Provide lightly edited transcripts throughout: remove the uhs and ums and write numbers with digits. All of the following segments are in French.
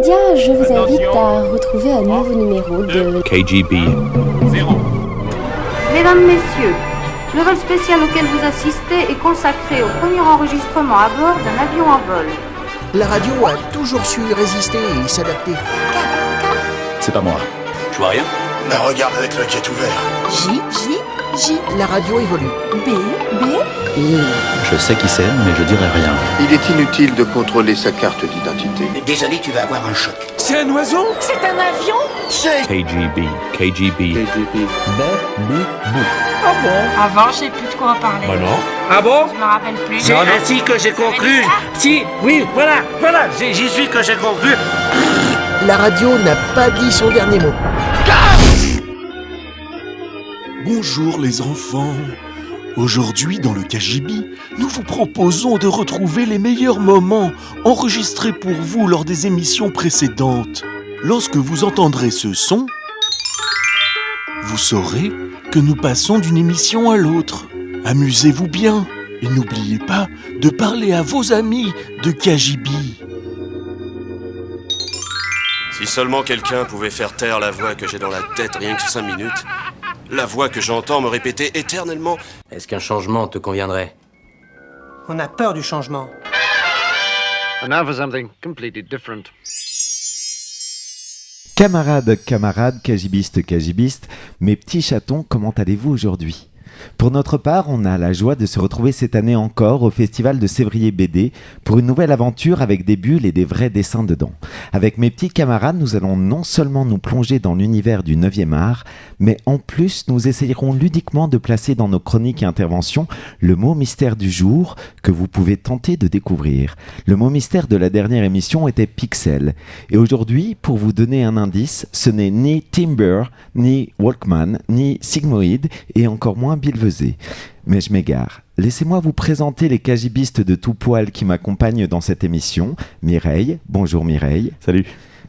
Média, je vous invite à retrouver un nouveau numéro de KGB. 0. Mesdames, Messieurs, le vol spécial auquel vous assistez est consacré au premier enregistrement à bord d'un avion en vol. La radio a toujours su résister et s'adapter. C'est pas moi. Je vois rien. Mais regarde avec l'œil qui est ouvert. J. La radio évolue. B. Je sais qui c'est, mais je dirai rien. Il est inutile de contrôler sa carte d'identité. Désolé, tu vas avoir un choc. C'est un oiseau? C'est un avion? KGB. KGB. Ah bon? Avant, je sais plus de quoi on parlait. Bah non. Ah bon? Je me rappelle plus. C'est ainsi que j'ai conclu. Si, oui, voilà, j'y suis que j'ai conclu. La radio n'a pas dit son dernier mot. Bonjour les enfants. Aujourd'hui dans le KGB, nous vous proposons de retrouver les meilleurs moments enregistrés pour vous lors des émissions précédentes. Lorsque vous entendrez ce son, vous saurez que nous passons d'une émission à l'autre. Amusez-vous bien et n'oubliez pas de parler à vos amis de KGB. Si seulement quelqu'un pouvait faire taire la voix que j'ai dans la tête rien que 5 minutes, la voix que j'entends me répéter éternellement. Est-ce qu'un changement te conviendrait? On a peur du changement. And now for something completely different. Camarades, KGBistes, mes petits chatons, comment allez-vous aujourd'hui ? Pour notre part, on a la joie de se retrouver cette année encore au Festival de Sévrier BD pour une nouvelle aventure avec des bulles et des vrais dessins dedans. Avec mes petits camarades, nous allons non seulement nous plonger dans l'univers du 9e art, mais en plus, nous essayerons ludiquement de placer dans nos chroniques et interventions le mot mystère du jour que vous pouvez tenter de découvrir. Le mot mystère de la dernière émission était Pixel. Et aujourd'hui, pour vous donner un indice, ce n'est ni Timber, ni Walkman, ni Sigmoid et encore moins Bill Vesey. Mais je m'égare. Laissez-moi vous présenter les KGBistes de tout poil qui m'accompagnent dans cette émission. Mireille, bonjour Mireille. Salut.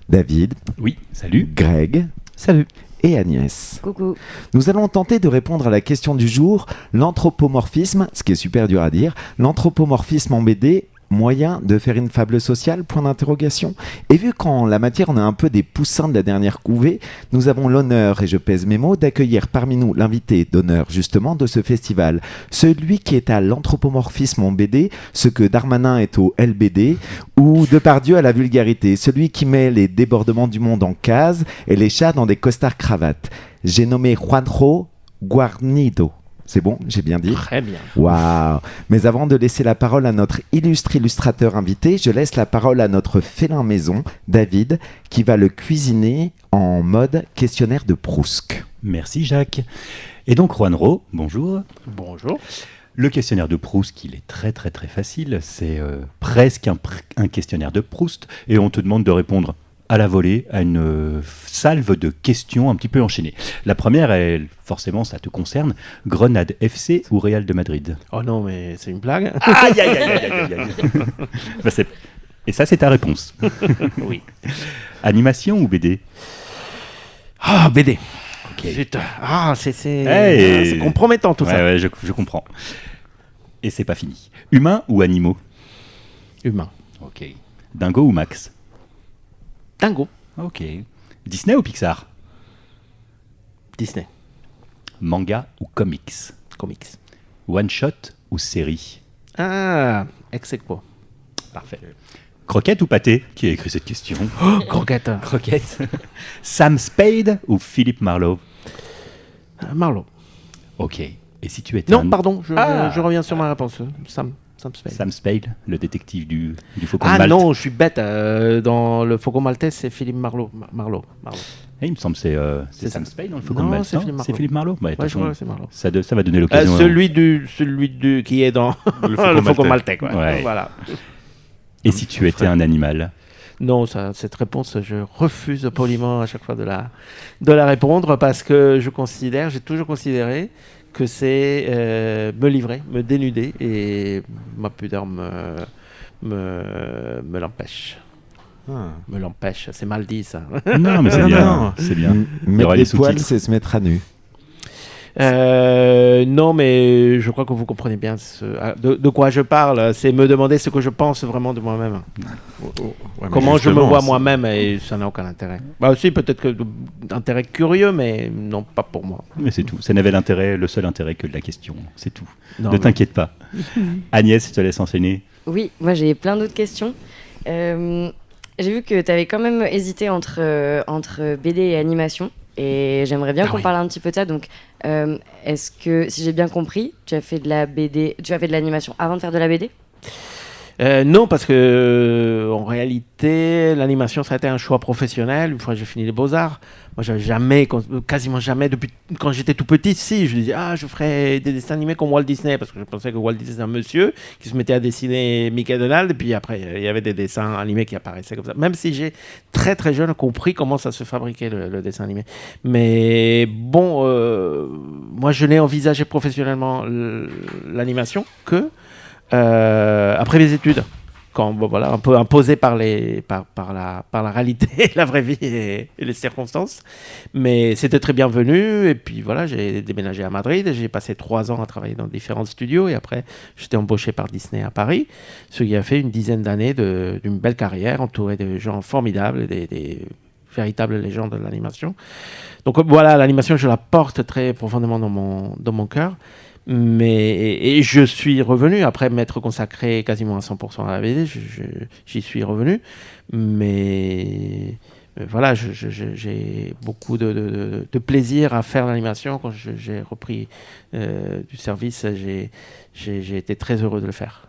David. Oui, salut. Greg. Salut. Et Agnès. Coucou. Nous allons tenter de répondre à la question du jour, l'anthropomorphisme, ce qui est super dur à dire, l'anthropomorphisme en BD, moyen de faire une fable sociale, point d'interrogation. Et vu qu'en la matière on a un peu des poussins de la dernière couvée, nous avons l'honneur, et je pèse mes mots, d'accueillir parmi nous l'invité d'honneur justement de ce festival. Celui qui est à l'anthropomorphisme en BD, ce que Darmanin est au LBD, ou Depardieu à la vulgarité, celui qui met les débordements du monde en cases et les chats dans des costards cravates. J'ai nommé Juanjo Guarnido. C'est bon, j'ai bien dit? Très bien. Waouh! Mais avant de laisser la parole à notre illustre illustrateur invité, je laisse la parole à notre félin maison, David, qui va le cuisiner en mode questionnaire de Proust. Merci Jacques. Et donc Juanjo, bonjour. Bonjour. Le questionnaire de Proust, il est très très très facile. C'est presque un questionnaire de Proust. Et on te demande de répondre à la volée, à une salve de questions un petit peu enchaînées. La première, forcément, ça te concerne. Grenade FC ou Real de Madrid? Oh non, mais c'est une blague. Aïe, aïe, aïe, aïe, aïe, aïe. Et ça, c'est ta réponse. Oui. Animation ou BD? Ah, BD. Ok. Putain. Ah, c'est Hey. compromettant tout ça. Ouais, je comprends. Et c'est pas fini. Humains ou animaux? Humain. Ok. Dingo ou Max? Dingo. Ok. Disney ou Pixar? Disney. Manga ou comics? Comics. One shot ou série? Ah, ex aequo. Parfait. Croquette ou pâté? Qui a écrit cette question? Oh, croquette. Croquette. Sam Spade ou Philippe Marlowe? Marlowe. Ok. Et si tu étais Non, pardon, je reviens sur ma réponse. Sam Spade. Sam Spade, le détective du Faucon de Malte. Ah non, je suis bête. Dans le Faucon Maltais, c'est Philippe Marlowe. Il me semble que c'est Sam Spade dans le Faucon Non, Malte. c'est Philippe Marlowe. Ouais, Ouais, je crois que c'est Marlowe. Ça va donner l'occasion. Celui qui est dans le Faucon Maltais. Quoi. Ouais. Voilà. Et si tu étais un animal? Non, cette réponse, je refuse poliment à chaque fois de la répondre parce que j'ai toujours considéré que c'est me livrer, me dénuder et ma pudeur me l'empêche. Me l'empêche, c'est mal dit ça. Non, mais c'est bien. C'est bien. Mettre les poils, c'est se mettre à nu. Non, mais je crois que vous comprenez bien de quoi je parle. C'est me demander ce que je pense vraiment de moi-même. Ouais, Comment je me vois moi-même, et ça n'a aucun intérêt. Bah aussi, peut-être que intérêt curieux, mais non, pas pour moi. Mais c'est tout. Ça n'avait le seul intérêt que de la question. C'est tout. Non, ne t'inquiète pas. Agnès, je te laisse enseigner. Oui, moi j'ai plein d'autres questions. J'ai vu que tu avais quand même hésité entre BD et animation. Et j'aimerais bien qu'on parle un petit peu de ça. Donc, est-ce que, si j'ai bien compris, tu as fait de la BD, tu as fait de l'animation avant de faire de la BD ? Non, parce que en réalité, l'animation, ça a été un choix professionnel. Une fois que j'ai fini les Beaux-Arts, moi, j'avais quasiment jamais, depuis quand j'étais tout petit, je disais, je ferais des dessins animés comme Walt Disney, parce que je pensais que Walt Disney, c'était un monsieur qui se mettait à dessiner Mickey et Donald, et puis après, il y avait des dessins animés qui apparaissaient comme ça. Même si j'ai très très jeune compris comment ça se fabriquait, le dessin animé. Mais bon, moi, je n'ai envisagé professionnellement l'animation que après mes études, quand voilà, un peu imposé par la réalité, la vraie vie et les circonstances, mais c'était très bienvenu. Et puis voilà, j'ai déménagé à Madrid, j'ai passé 3 ans à travailler dans différents studios, et après j'étais embauché par Disney à Paris, ce qui a fait une dizaine d'années d'une belle carrière entourée de gens formidables, des véritables légendes de l'animation. Donc voilà, l'animation, je la porte très profondément dans mon cœur. Et je suis revenu après m'être consacré quasiment à 100% à la BD, j'y suis revenu, mais voilà, j'ai beaucoup de plaisir à faire l'animation. Quand j'ai repris du service, j'ai été très heureux de le faire.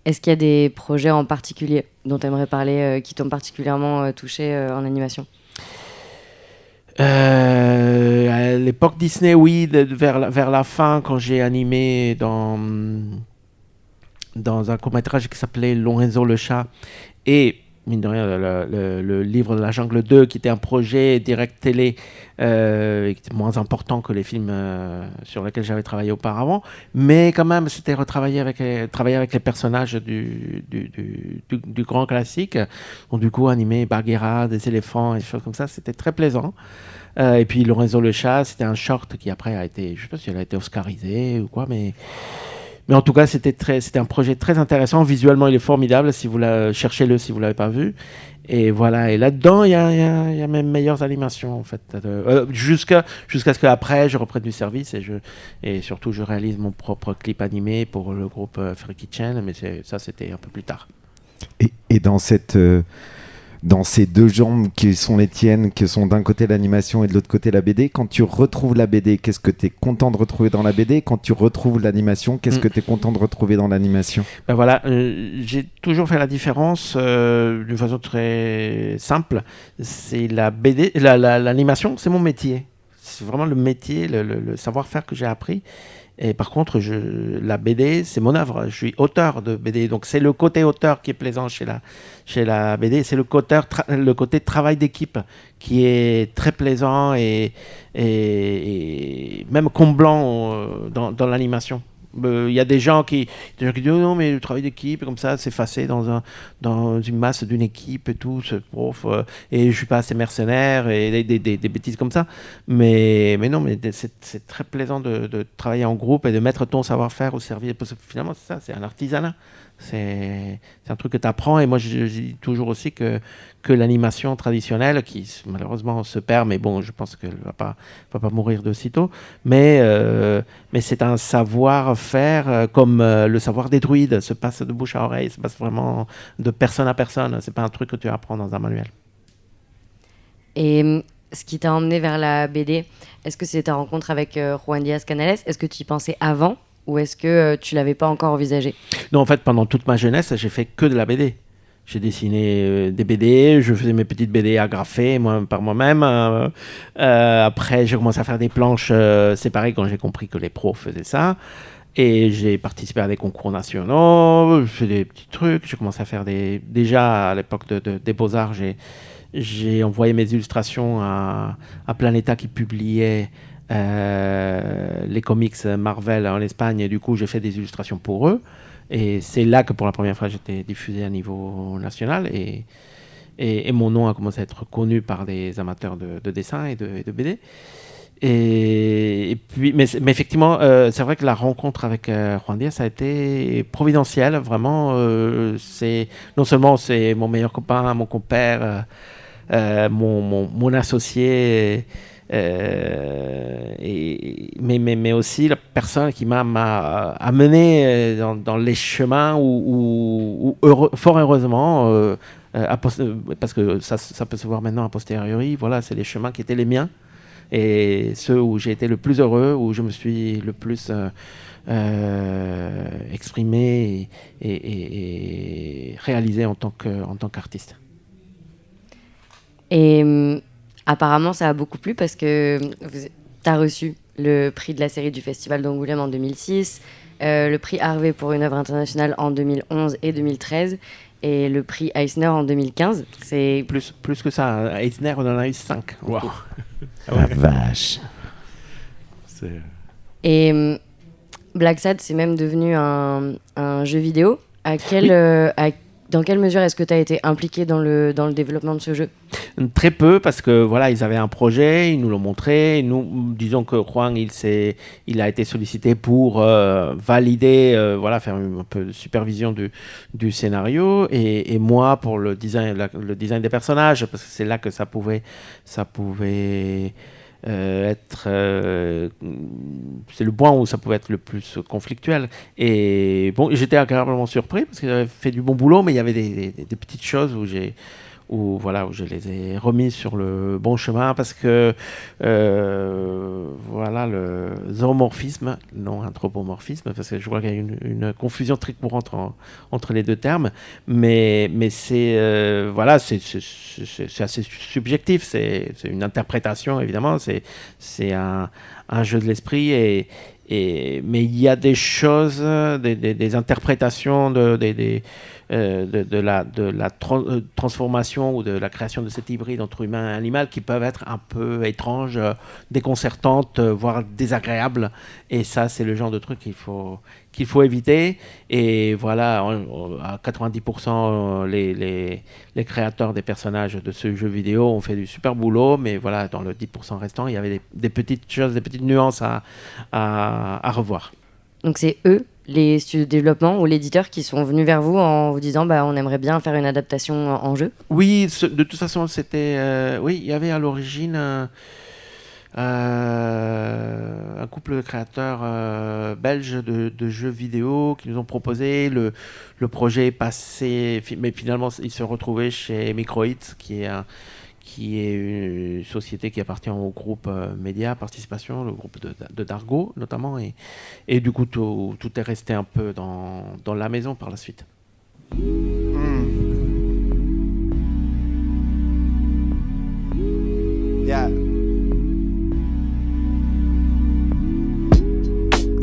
Est-ce qu'il y a des projets en particulier dont tu aimerais parler, qui t'ont particulièrement touché en animation ? À l'époque Disney, oui, vers la fin, quand j'ai animé dans un court-métrage qui s'appelait Lorenzo le chat, et mine de rien, le livre de la jungle 2, qui était un projet direct télé, qui était moins important que les films sur lesquels j'avais travaillé auparavant, mais quand même, c'était travailler avec les personnages du grand classique. Donc du coup, animer Bagheera, des éléphants et des choses comme ça, c'était très plaisant. Et puis Lorenzo le chat, c'était un short qui après a été, je ne sais pas si elle a été oscarisé ou quoi, mais en tout cas, c'était un projet très intéressant. Visuellement, il est formidable. Cherchez-le si vous ne l'avez pas vu. Et voilà. Et là-dedans, il y a mes meilleures animations, en fait. Jusqu'à ce qu'après, je reprenne du service et surtout, je réalise mon propre clip animé pour le groupe Free Kitchen. Mais ça, c'était un peu plus tard. Et dans ces deux jambes qui sont les tiennes, qui sont d'un côté l'animation et de l'autre côté la BD, quand tu retrouves la BD, qu'est-ce que tu es content de retrouver dans la BD ? Quand tu retrouves l'animation, qu'est-ce que tu es content de retrouver dans l'animation ? Ben voilà, j'ai toujours fait la différence d'une façon très simple. C'est la BD, l'animation, c'est mon métier. C'est vraiment le métier, le savoir-faire que j'ai appris. Et par contre, la BD, c'est mon œuvre. Je suis auteur de BD. Donc, c'est le côté auteur qui est plaisant chez la BD. C'est le côté travail d'équipe qui est très plaisant et même comblant dans l'animation. Il y a des gens qui disent oh non, mais le travail d'équipe comme ça, s'effacer dans une masse d'une équipe et tout, et je suis pas assez mercenaire et des bêtises comme ça. Mais non, mais c'est très plaisant de travailler en groupe et de mettre ton savoir-faire au service. Parce que finalement, c'est ça, c'est un artisanat. C'est un truc que tu apprends. Et moi, je dis toujours aussi que l'animation traditionnelle, qui malheureusement se perd, mais bon, je pense qu'elle va pas mourir de sitôt. Mais c'est un savoir-faire comme le savoir des druides, se passe de bouche à oreille, se passe vraiment de personne à personne. C'est pas un truc que tu apprends dans un manuel. Et ce qui t'a emmené vers la BD, est-ce que c'est ta rencontre avec Juan Diaz-Canales ? Est-ce que tu y pensais avant ? Ou est-ce que tu ne l'avais pas encore envisagé ? Non, en fait, pendant toute ma jeunesse, j'ai fait que de la BD. J'ai dessiné des BD, je faisais mes petites BD agrafées par moi-même. Après, j'ai commencé à faire des planches séparées quand j'ai compris que les pros faisaient ça. Et j'ai participé à des concours nationaux, j'ai fait des petits trucs. J'ai commencé à faire déjà à l'époque des Beaux-Arts, j'ai envoyé mes illustrations à Planeta qui publiait les comics Marvel en Espagne, et du coup j'ai fait des illustrations pour eux, et c'est là que pour la première fois j'étais diffusé à niveau national, et mon nom a commencé à être connu par des amateurs de dessin et de BD, Et puis, mais effectivement, c'est vrai que la rencontre avec Juan Diaz a été providentielle, vraiment. Non seulement c'est mon meilleur copain, mon compère, mon associé, mais aussi la personne qui m'a amené dans les chemins où fort heureusement, parce que ça peut se voir maintenant a posteriori, voilà, c'est les chemins qui étaient les miens. Et ceux où j'ai été le plus heureux, où je me suis le plus exprimé et réalisé en tant qu'artiste. Et apparemment, ça a beaucoup plu parce que tu as reçu le prix de la série du Festival d'Angoulême en 2006, le prix Harvey pour une œuvre internationale en 2011 et 2013, et le prix Eisner en 2015. C'est plus que ça. Eisner, on en a eu 5. Wow. La vache. Et Black Sad, c'est même devenu un jeu vidéo. Dans quelle mesure est-ce que tu as été impliqué dans le développement de ce jeu ? Très peu, parce que voilà, ils avaient un projet, ils nous l'ont montré. Nous, disons que Juan, il a été sollicité pour valider, faire un peu de supervision du scénario, et moi pour le design des personnages, parce que c'est là que ça pouvait être, c'est le point où ça pouvait être le plus conflictuel. Et bon, j'étais agréablement surpris parce qu'ils avaient fait du bon boulot, mais il y avait des petites choses où je les ai remis sur le bon chemin, parce que le zoomorphisme, non anthropomorphisme, parce que je vois qu'il y a une confusion très courante entre les deux termes, mais c'est assez subjectif, c'est une interprétation évidemment, c'est un jeu de l'esprit, mais il y a des choses, des interprétations de la transformation ou de la création de cet hybride entre humain et animal qui peuvent être un peu étranges, déconcertantes, voire désagréables. Et ça, c'est le genre de truc qu'il faut éviter. Et voilà, à 90%, les créateurs des personnages de ce jeu vidéo ont fait du super boulot, mais voilà, dans le 10% restant, il y avait des petites choses, des petites nuances à revoir. Donc c'est eux, les studios de développement ou l'éditeur, qui sont venus vers vous en vous disant on aimerait bien faire une adaptation en jeu ? Oui, de toute façon, c'était... il y avait à l'origine un couple de créateurs belges de jeux vidéo qui nous ont proposé. Le projet est passé, mais finalement, il se retrouvait chez Microhit, qui est une société qui appartient au groupe Média Participation, le groupe de Dargaud notamment, et du coup tout est resté un peu dans la maison par la suite. Yeah.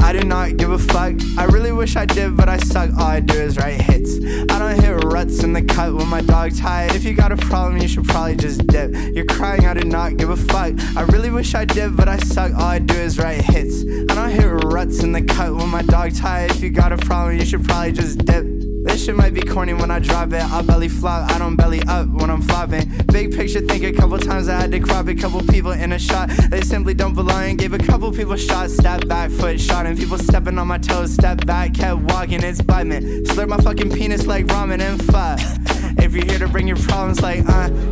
I do not give a fuck. I really wish I did, but I suck. All I do is write hits. I don't hit ruts in the cut when my dog's tired. If you got a problem, you should probably just dip. You're crying, I do not give a fuck. I really wish I did, but I suck. All I do is write hits. I don't hit ruts in the cut when my dog's tired. If you got a problem, you should probably just dip. This shit might be corny when I drop it. I'll belly flop, I don't belly up when I'm flopping. Big picture, think a couple times I had to crop a couple people in a shot. They simply don't belong. Gave a couple people shots, step back, foot shot, and people stepping on my toes. Step back, kept walking, it's by me. Slurp my fucking penis like ramen and fuck. If you're here to bring your problems like,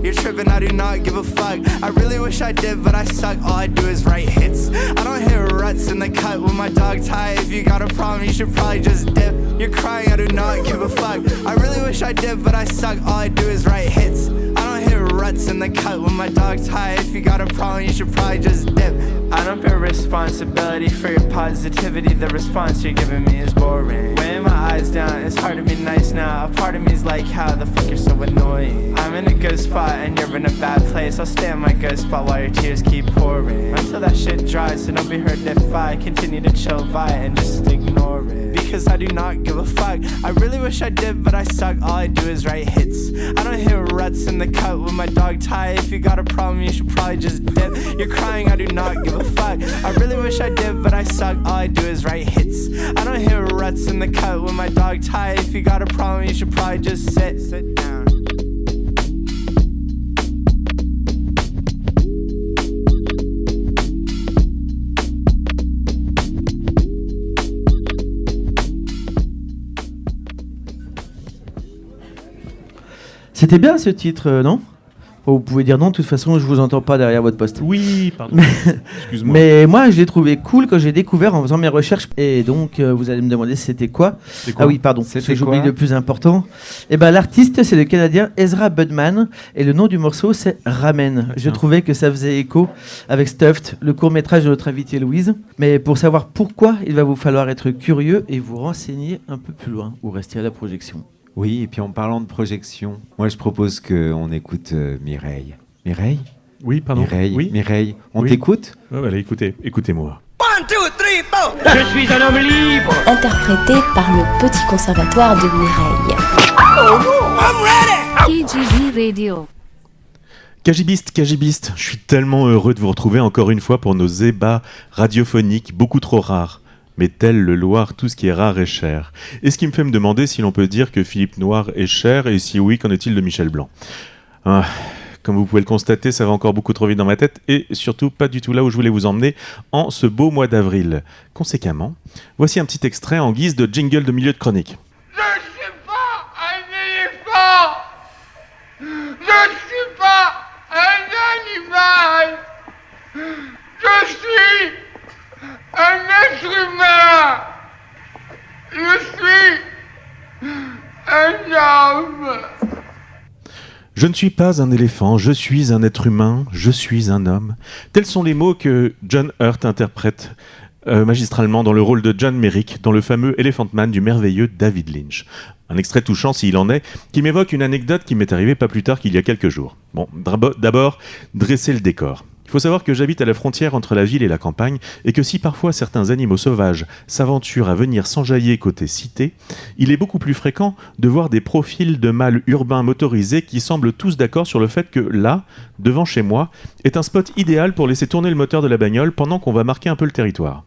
you're tripping, I do not give a fuck. I really wish I did, but I suck. All I do is write hits. I don't hit ruts in the cut when my dog tired. If you got a problem, you should probably just dip. You're crying, I do not give a fuck. I really wish I did, but I suck. All I do is write hits. I don't hit ruts in the cut when my dog tired. If you got a problem, you should probably just dip. I don't bear responsibility for your positivity. The response you're giving me is boring. Weighing my eyes down, it's hard to be nice now. A part of me's like, how the fuck you're so annoying. I'm in a good spot and you're in a bad place. I'll stay in my good spot while your tears keep pouring. Until that shit dries, so don't be hurt if I continue to chill by and just ignore it. Because I do not give a fuck. I really wish I did, but I suck. All I do is write hits. I don't hit ruts in the cut with my dog tired. If you got a problem, you should probably just dip. You're crying, I do not give a fuck. I really wish I did, but I suck. All I do is write hits. I don't hit ruts in the cut with my dog tired. If you got a problem, you should probably just sit down. C'était bien ce titre, non ? Vous pouvez dire non, de toute façon, je vous entends pas derrière votre poste. Oui, pardon. Excuse-moi. Mais moi, je l'ai trouvé cool quand j'ai découvert en faisant mes recherches. Et donc, vous allez me demander c'était quoi. Ah oui, pardon, c'était j'oublie quoi le plus important. Et ben, l'artiste, c'est le Canadien Ezra Budman. Et le nom du morceau, c'est Ramen. Je trouvais que ça faisait écho avec Stuffed, le court-métrage de notre invitée Louise. Mais pour savoir pourquoi, il va vous falloir être curieux et vous renseigner un peu plus loin ou rester à la projection. Oui, et puis en parlant de projection, moi je propose qu'on écoute Mireille. Mireille ? Oui, pardon. Mireille, oui. Mireille, on Oui. t'écoute ? Ouais, allez, écoutez-moi. 1, 2, 3, 4. Je suis un homme libre. Interprété par le Petit Conservatoire de Mireille. Oh no, I'm ready. KGB Radio. Kagibiste, je suis tellement heureux de vous retrouver encore une fois pour nos ébats radiophoniques beaucoup trop rares. Mais tel le Loir, tout ce qui est rare est cher. Et ce qui me fait me demander si l'on peut dire que Philippe Noir est cher, et si oui, qu'en est-il de Michel Blanc ? Comme vous pouvez le constater, ça va encore beaucoup trop vite dans ma tête, et surtout pas du tout là où je voulais vous emmener en ce beau mois d'avril. Conséquemment, voici un petit extrait en guise de jingle de milieu de chronique. Je ne suis pas un éléphant. Je ne suis pas un animal. Je suis un être humain. Je suis un homme. Je ne suis pas un éléphant, je suis un être humain, je suis un homme. Tels sont les mots que John Hurt interprète magistralement dans le rôle de John Merrick dans le fameux Elephant Man du merveilleux David Lynch. Un extrait touchant, s'il en est, qui m'évoque une anecdote qui m'est arrivée pas plus tard qu'il y a quelques jours. Bon, d'abord, dresser le décor. Il faut savoir que j'habite à la frontière entre la ville et la campagne, et que si parfois certains animaux sauvages s'aventurent à venir s'enjailler côté cité, il est beaucoup plus fréquent de voir des profils de mâles urbains motorisés qui semblent tous d'accord sur le fait que là, devant chez moi, est un spot idéal pour laisser tourner le moteur de la bagnole pendant qu'on va marquer un peu le territoire.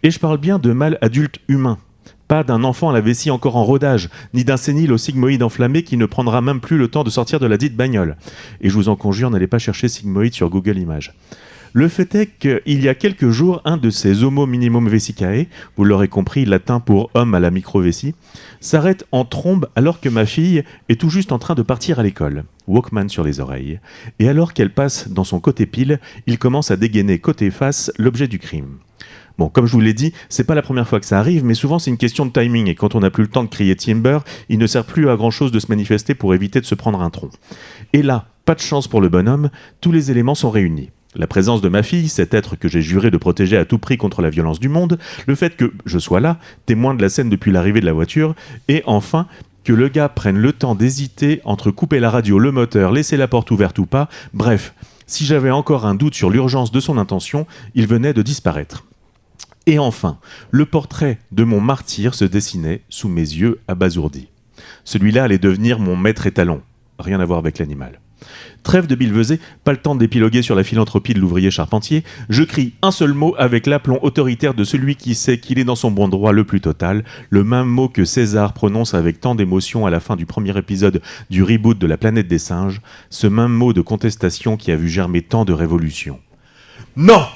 Et je parle bien de mâles adultes humains. Pas d'un enfant à la vessie encore en rodage, ni d'un sénile au sigmoïde enflammé qui ne prendra même plus le temps de sortir de la dite bagnole. Et je vous en conjure, n'allez pas chercher sigmoïde sur Google Images. Le fait est qu'il y a quelques jours, un de ces Homo minimum vesicae, vous l'aurez compris, latin pour homme à la micro-vessie, s'arrête en trombe alors que ma fille est tout juste en train de partir à l'école. Walkman sur les oreilles. Et alors qu'elle passe dans son côté pile, il commence à dégainer côté face l'objet du crime. Bon, comme je vous l'ai dit, c'est pas la première fois que ça arrive, mais souvent c'est une question de timing, et quand on n'a plus le temps de crier timber, il ne sert plus à grand chose de se manifester pour éviter de se prendre un tronc. Et là, pas de chance pour le bonhomme, tous les éléments sont réunis. La présence de ma fille, cet être que j'ai juré de protéger à tout prix contre la violence du monde, le fait que je sois là, témoin de la scène depuis l'arrivée de la voiture, et enfin, que le gars prenne le temps d'hésiter entre couper la radio, le moteur, laisser la porte ouverte ou pas, bref, si j'avais encore un doute sur l'urgence de son intention, il venait de disparaître. Et enfin, le portrait de mon martyr se dessinait sous mes yeux abasourdis. Celui-là allait devenir mon maître étalon. Rien à voir avec l'animal. Trêve de billevesée, pas le temps d'épiloguer sur la philanthropie de l'ouvrier charpentier, je crie un seul mot avec l'aplomb autoritaire de celui qui sait qu'il est dans son bon droit le plus total, le même mot que César prononce avec tant d'émotion à la fin du premier épisode du reboot de La Planète des Singes, ce même mot de contestation qui a vu germer tant de révolutions. Non !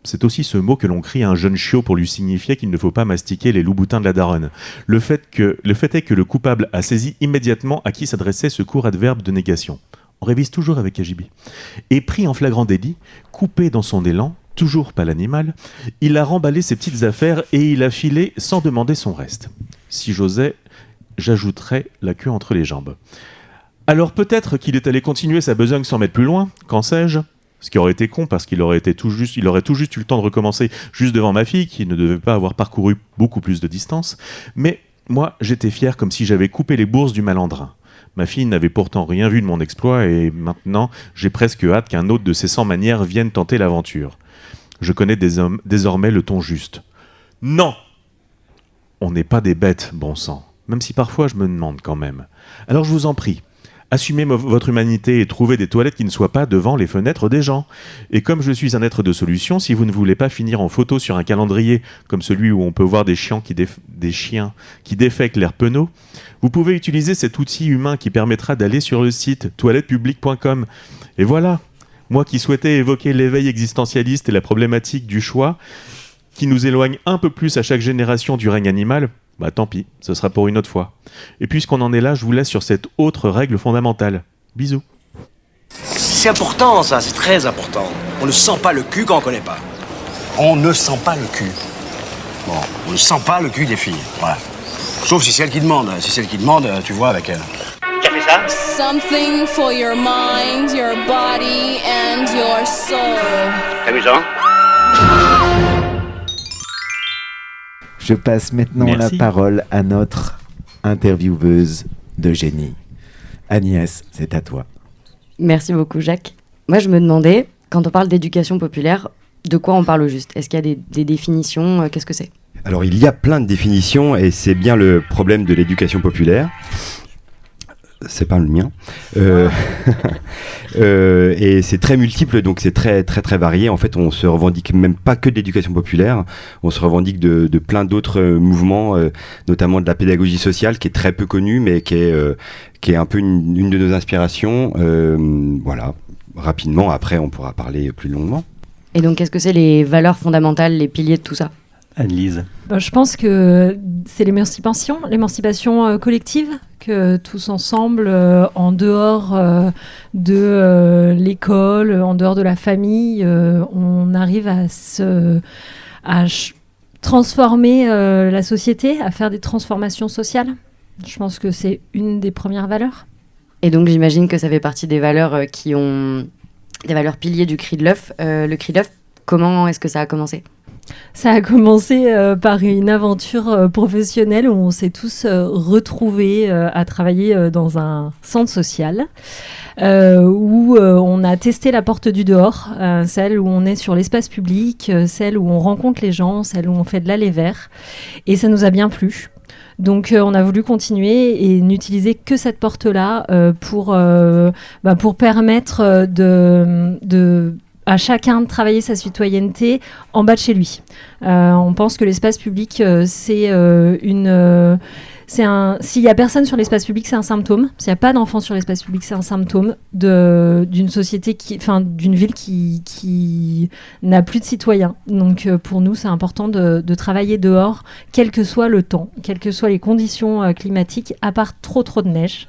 C'est aussi ce mot que l'on crie à un jeune chiot pour lui signifier qu'il ne faut pas mastiquer les loups-boutins de la daronne. Le fait est que le coupable a saisi immédiatement à qui s'adressait ce court adverbe de négation. On révise toujours avec KGB. Et pris en flagrant délit, coupé dans son élan, toujours pas l'animal, il a remballé ses petites affaires et il a filé sans demander son reste. Si j'osais, j'ajouterais la queue entre les jambes. Alors peut-être qu'il est allé continuer sa besogne sans mettre plus loin, qu'en sais-je ? Ce qui aurait été con parce qu'il aurait tout juste eu le temps de recommencer juste devant ma fille qui ne devait pas avoir parcouru beaucoup plus de distance. Mais moi, j'étais fier comme si j'avais coupé les bourses du malandrin. Ma fille n'avait pourtant rien vu de mon exploit et maintenant, j'ai presque hâte qu'un autre de ses 100 manières vienne tenter l'aventure. Je connais désormais le ton juste. Non ! On n'est pas des bêtes, bon sang. Même si parfois je me demande quand même. Alors je vous en prie. Assumez votre humanité et trouvez des toilettes qui ne soient pas devant les fenêtres des gens. Et comme je suis un être de solution, si vous ne voulez pas finir en photo sur un calendrier, comme celui où on peut voir des chiens qui défèquent l'air penaud, vous pouvez utiliser cet outil humain qui permettra d'aller sur le site toilettepublique.com. Et voilà, moi qui souhaitais évoquer l'éveil existentialiste et la problématique du choix, qui nous éloigne un peu plus à chaque génération du règne animal, Bah tant pis, ce sera pour une autre fois. Et puisqu'on en est là, je vous laisse sur cette autre règle fondamentale. Bisous. C'est important ça, c'est très important. On ne sent pas le cul quand on connaît pas. On ne sent pas le cul. Bon, on ne sent pas le cul des filles. Voilà. Sauf si c'est elle qui demande. Si c'est elle qui demande, tu vois avec elle. Qui a fait ça? Something for your mind, your body and your soul. Amusant. Je passe maintenant Merci. la parole à notre intervieweuse de génie. Agnès, c'est à toi. Merci beaucoup, Jacques. Moi, je me demandais, quand on parle d'éducation populaire, de quoi on parle au juste? Est-ce qu'il y a des définitions? Qu'est-ce que c'est? Alors, il y a plein de définitions et c'est bien le problème de l'éducation populaire. C'est pas le mien. Et c'est très multiple, donc c'est très très très varié. En fait, on se revendique même pas que de l'éducation populaire, on se revendique de plein d'autres mouvements, notamment de la pédagogie sociale, qui est très peu connue, mais qui est un peu une de nos inspirations. Voilà, rapidement, après on pourra parler plus longuement. Et donc, qu'est-ce que c'est les valeurs fondamentales, les piliers de tout ça? Anne-Lise. Je pense que c'est l'émancipation collective, que tous ensemble, en dehors de l'école, en dehors de la famille, on arrive à transformer la société, à faire des transformations sociales. Je pense que c'est une des premières valeurs. Et donc, j'imagine que ça fait partie des valeurs des valeurs piliers du Cri de l'œuf. Le Cri de l'œuf, comment est-ce que ça a commencé? Ça a commencé par une aventure professionnelle où on s'est tous retrouvés à travailler dans un centre social où on a testé la porte du dehors, celle où on est sur l'espace public, celle où on rencontre les gens, celle où on fait de l'aller-vers. Et ça nous a bien plu. Donc on a voulu continuer et n'utiliser que cette porte-là pour permettre à chacun de travailler sa citoyenneté en bas de chez lui. On pense que l'espace public, s'il n'y a personne sur l'espace public, c'est un symptôme. S'il n'y a pas d'enfants sur l'espace public, c'est un symptôme d'une société d'une ville qui n'a plus de citoyens. Donc pour nous, c'est important de travailler dehors, quel que soit le temps, quelles que soient les conditions climatiques, à part trop de neige.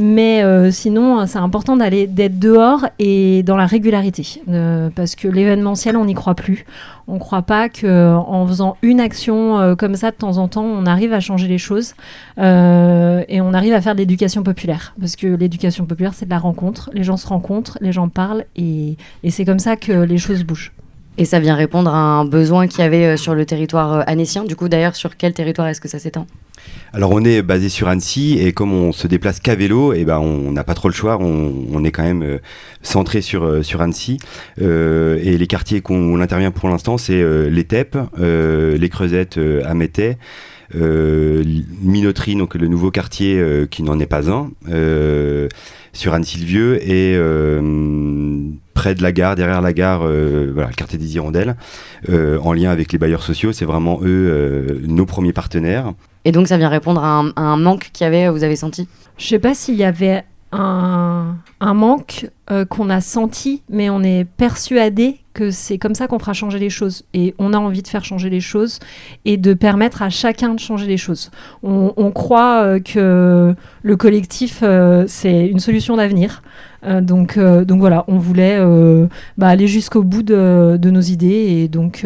Mais sinon, c'est important d'être dehors et dans la régularité. Parce que l'événementiel, on n'y croit plus. On ne croit pas qu'en faisant une action comme ça de temps en temps, on arrive à changer les choses et on arrive à faire de l'éducation populaire. Parce que l'éducation populaire, c'est de la rencontre. Les gens se rencontrent, les gens parlent et c'est comme ça que les choses bougent. Et ça vient répondre à un besoin qu'il y avait sur le territoire annécien. Du coup, d'ailleurs, sur quel territoire est-ce que ça s'étend ? Alors on est basé sur Annecy et comme on se déplace qu'à vélo, et on n'a pas trop le choix, on est quand même centré sur Annecy et les quartiers où on intervient pour l'instant c'est les Teppes, les Creusettes à Métais, Minoterie, donc le nouveau quartier qui n'en est pas un, sur Annecy-le-Vieux et près de la gare, derrière la gare, le quartier des Hirondelles, en lien avec les bailleurs sociaux, c'est vraiment eux nos premiers partenaires. Et donc ça vient répondre à un manque qu'il y avait, vous avez senti ? Je ne sais pas s'il y avait un manque qu'on a senti, mais on est persuadé que c'est comme ça qu'on fera changer les choses. Et on a envie de faire changer les choses et de permettre à chacun de changer les choses. On croit que le collectif, c'est une solution d'avenir. Donc voilà, on voulait aller jusqu'au bout de nos idées. Et donc,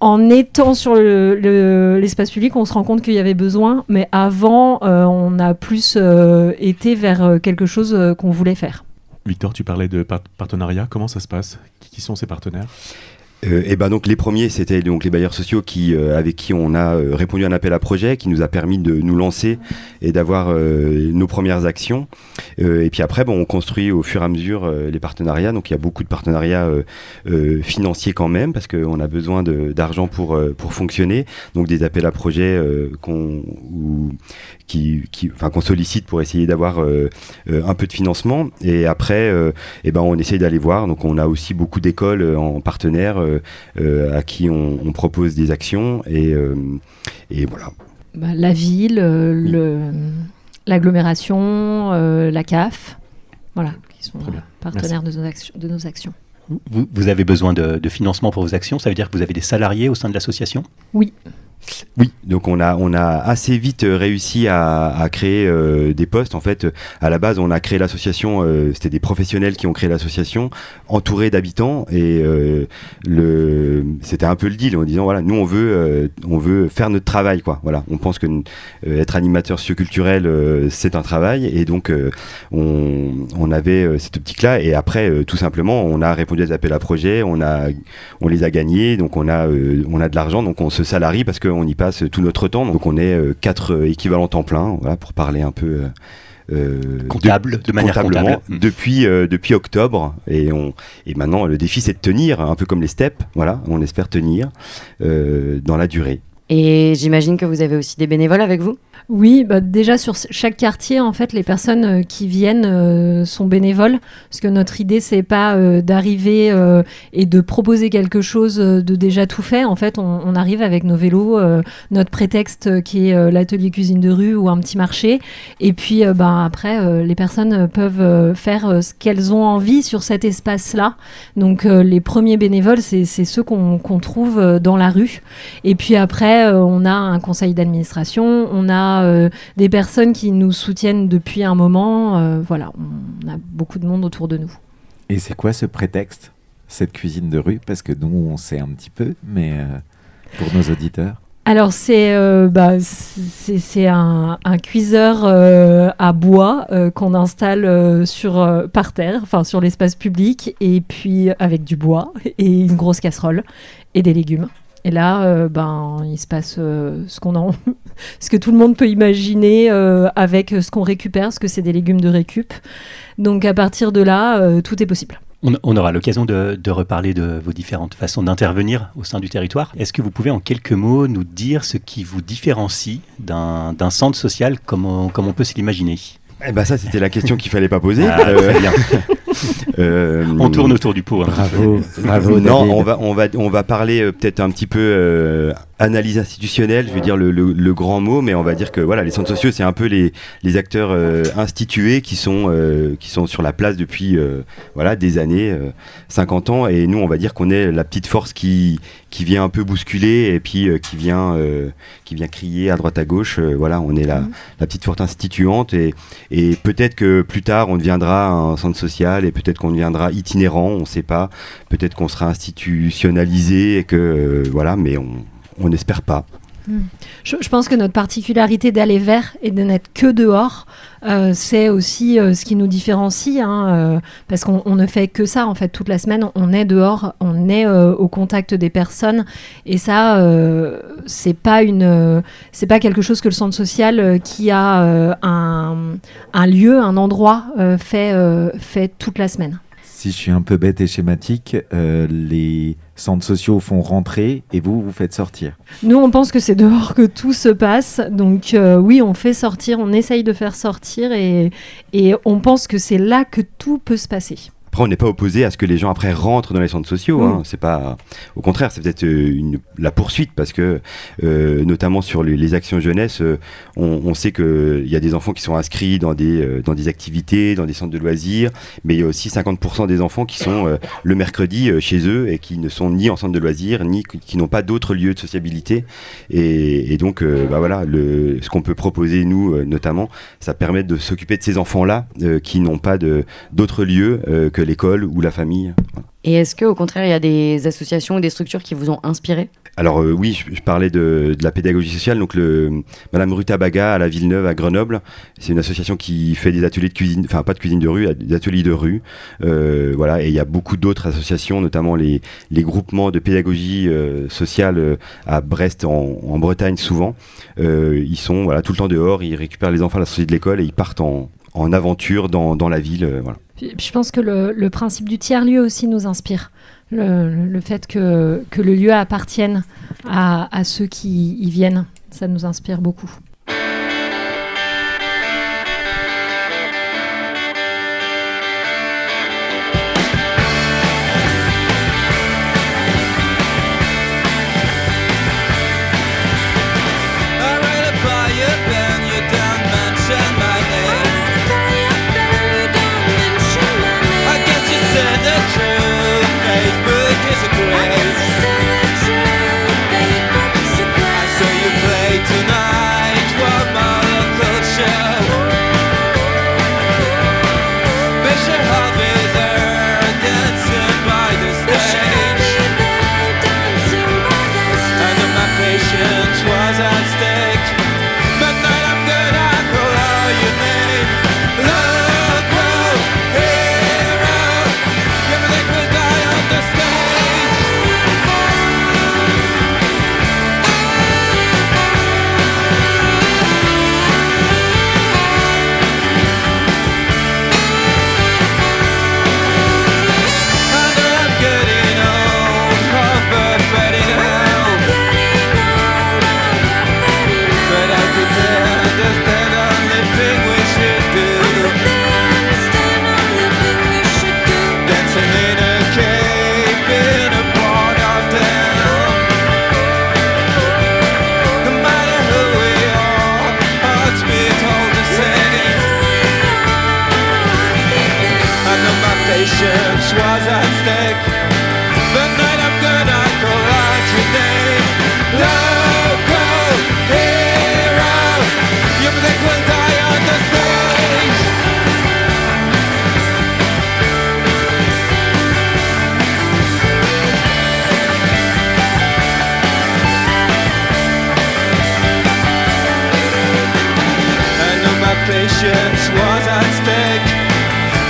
en étant sur l'espace public, on se rend compte qu'il y avait besoin. Mais avant, on a plus été vers quelque chose qu'on voulait faire. Victor, tu parlais de partenariat. Comment ça se passe ? Qui sont ces partenaires ? Donc les premiers c'était donc les bailleurs sociaux avec qui on a répondu à un appel à projet qui nous a permis de nous lancer et d'avoir nos premières actions et puis après on construit au fur et à mesure les partenariats, donc il y a beaucoup de partenariats financiers quand même parce qu'on a besoin d'argent pour fonctionner, donc des appels à projet qu'on sollicite pour essayer d'avoir un peu de financement et après on essaye d'aller voir, donc on a aussi beaucoup d'écoles en partenaire à qui on propose des actions et voilà. La ville, l'agglomération, la CAF, voilà, qui sont partenaires de nos actions. Vous avez besoin de financement pour vos actions, ça veut dire que vous avez des salariés au sein de l'association ? Oui. Oui, donc on a assez vite réussi à créer des postes. En fait, à la base, on a créé l'association, c'était des professionnels qui ont créé l'association, entourés d'habitants, et c'était un peu le deal en disant voilà, nous on veut faire notre travail, quoi. Voilà, on pense que être animateur socioculturel, c'est un travail, et donc on avait cette optique-là, et après, tout simplement, on a répondu à des appels à projets, on les a gagnés, donc on a de l'argent, donc on se salarie parce qu'on y passe tout notre temps, donc on est 4 équivalents temps plein, voilà, pour parler un peu de manière comptable. Depuis octobre, et maintenant le défi c'est de tenir, un peu comme les steps, voilà, on espère tenir dans la durée. Et j'imagine que vous avez aussi des bénévoles avec vous ? Oui, bah déjà sur chaque quartier, en fait, les personnes qui viennent sont bénévoles, parce que notre idée, c'est pas d'arriver et de proposer quelque chose de déjà tout fait. En fait, on arrive avec nos vélos, notre prétexte qui est l'atelier cuisine de rue ou un petit marché, et puis après, les personnes peuvent faire ce qu'elles ont envie sur cet espace-là. Donc, les premiers bénévoles, c'est ceux qu'on trouve dans la rue. Et puis après, on a un conseil d'administration, on a des personnes qui nous soutiennent depuis un moment. Voilà, on a beaucoup de monde autour de nous. Et c'est quoi ce prétexte, cette cuisine de rue ? Parce que nous, on sait un petit peu, mais pour nos auditeurs. Alors c'est un cuiseur à bois qu'on installe par terre, enfin sur l'espace public, et puis avec du bois et une grosse casserole et des légumes. Et là, il se passe ce que tout le monde peut imaginer avec ce qu'on récupère, parce que c'est des légumes de récup. Donc à partir de là, tout est possible. On aura l'occasion de reparler de vos différentes façons d'intervenir au sein du territoire. Est-ce que vous pouvez en quelques mots nous dire ce qui vous différencie d'un centre social comme on peut se l'imaginer ? Eh ben ça, c'était la question qu'il fallait pas poser. Très bien. On tourne autour du pot. Hein. Bravo. Non, on va parler peut-être un petit peu analyse institutionnelle, je veux dire le grand mot, mais on va dire que voilà, les centres sociaux, c'est un peu les acteurs institués qui sont sur la place depuis des années, 50 ans, et nous on va dire qu'on est la petite force qui vient un peu bousculer, et puis qui vient crier à droite à gauche, on est la petite force instituante, et peut-être que plus tard on deviendra un centre social, et peut-être qu'on deviendra itinérant, on ne sait pas, peut-être qu'on sera institutionnalisé, et que mais on n'espère pas. Je pense que notre particularité d'aller vers et de n'être que dehors, c'est aussi ce qui nous différencie, parce qu'on ne fait que ça en fait toute la semaine. On est dehors, on est au contact des personnes, et ça, c'est pas quelque chose que le centre social qui a un lieu, un endroit fait toute la semaine. Si je suis un peu bête et schématique, les centres sociaux font rentrer et vous faites sortir. Nous, on pense que c'est dehors que tout se passe. Donc oui, on fait sortir, on essaye de faire sortir, et on pense que c'est là que tout peut se passer. Après, on n'est pas opposé à ce que les gens après rentrent dans les centres sociaux. C'est pas, au contraire, c'est peut-être la poursuite, parce que notamment sur les actions jeunesse, on sait qu'il y a des enfants qui sont inscrits dans des activités, dans des centres de loisirs, mais il y a aussi 50% des enfants qui sont le mercredi chez eux, et qui ne sont ni en centre de loisirs, ni qui n'ont pas d'autres lieux de sociabilité. Et donc, ce qu'on peut proposer, nous, notamment, ça permet de s'occuper de ces enfants-là qui n'ont pas d'autres lieux que l'école ou la famille. Et est-ce qu'au contraire, il y a des associations ou des structures qui vous ont inspiré ? Alors oui, je parlais de la pédagogie sociale. Donc Madame Rutabaga à la Villeneuve à Grenoble, c'est une association qui fait des ateliers de cuisine, enfin pas de cuisine de rue, des ateliers de rue. Et il y a beaucoup d'autres associations, notamment les groupements de pédagogie sociale à Brest en Bretagne souvent. Ils sont tout le temps dehors, ils récupèrent les enfants à la sortie de l'école et ils partent en aventure dans la ville. Je pense que le principe du tiers-lieu aussi nous inspire. Le fait que le lieu appartienne à ceux qui y viennent, ça nous inspire beaucoup. Facebook is a grace. I saw was at stake.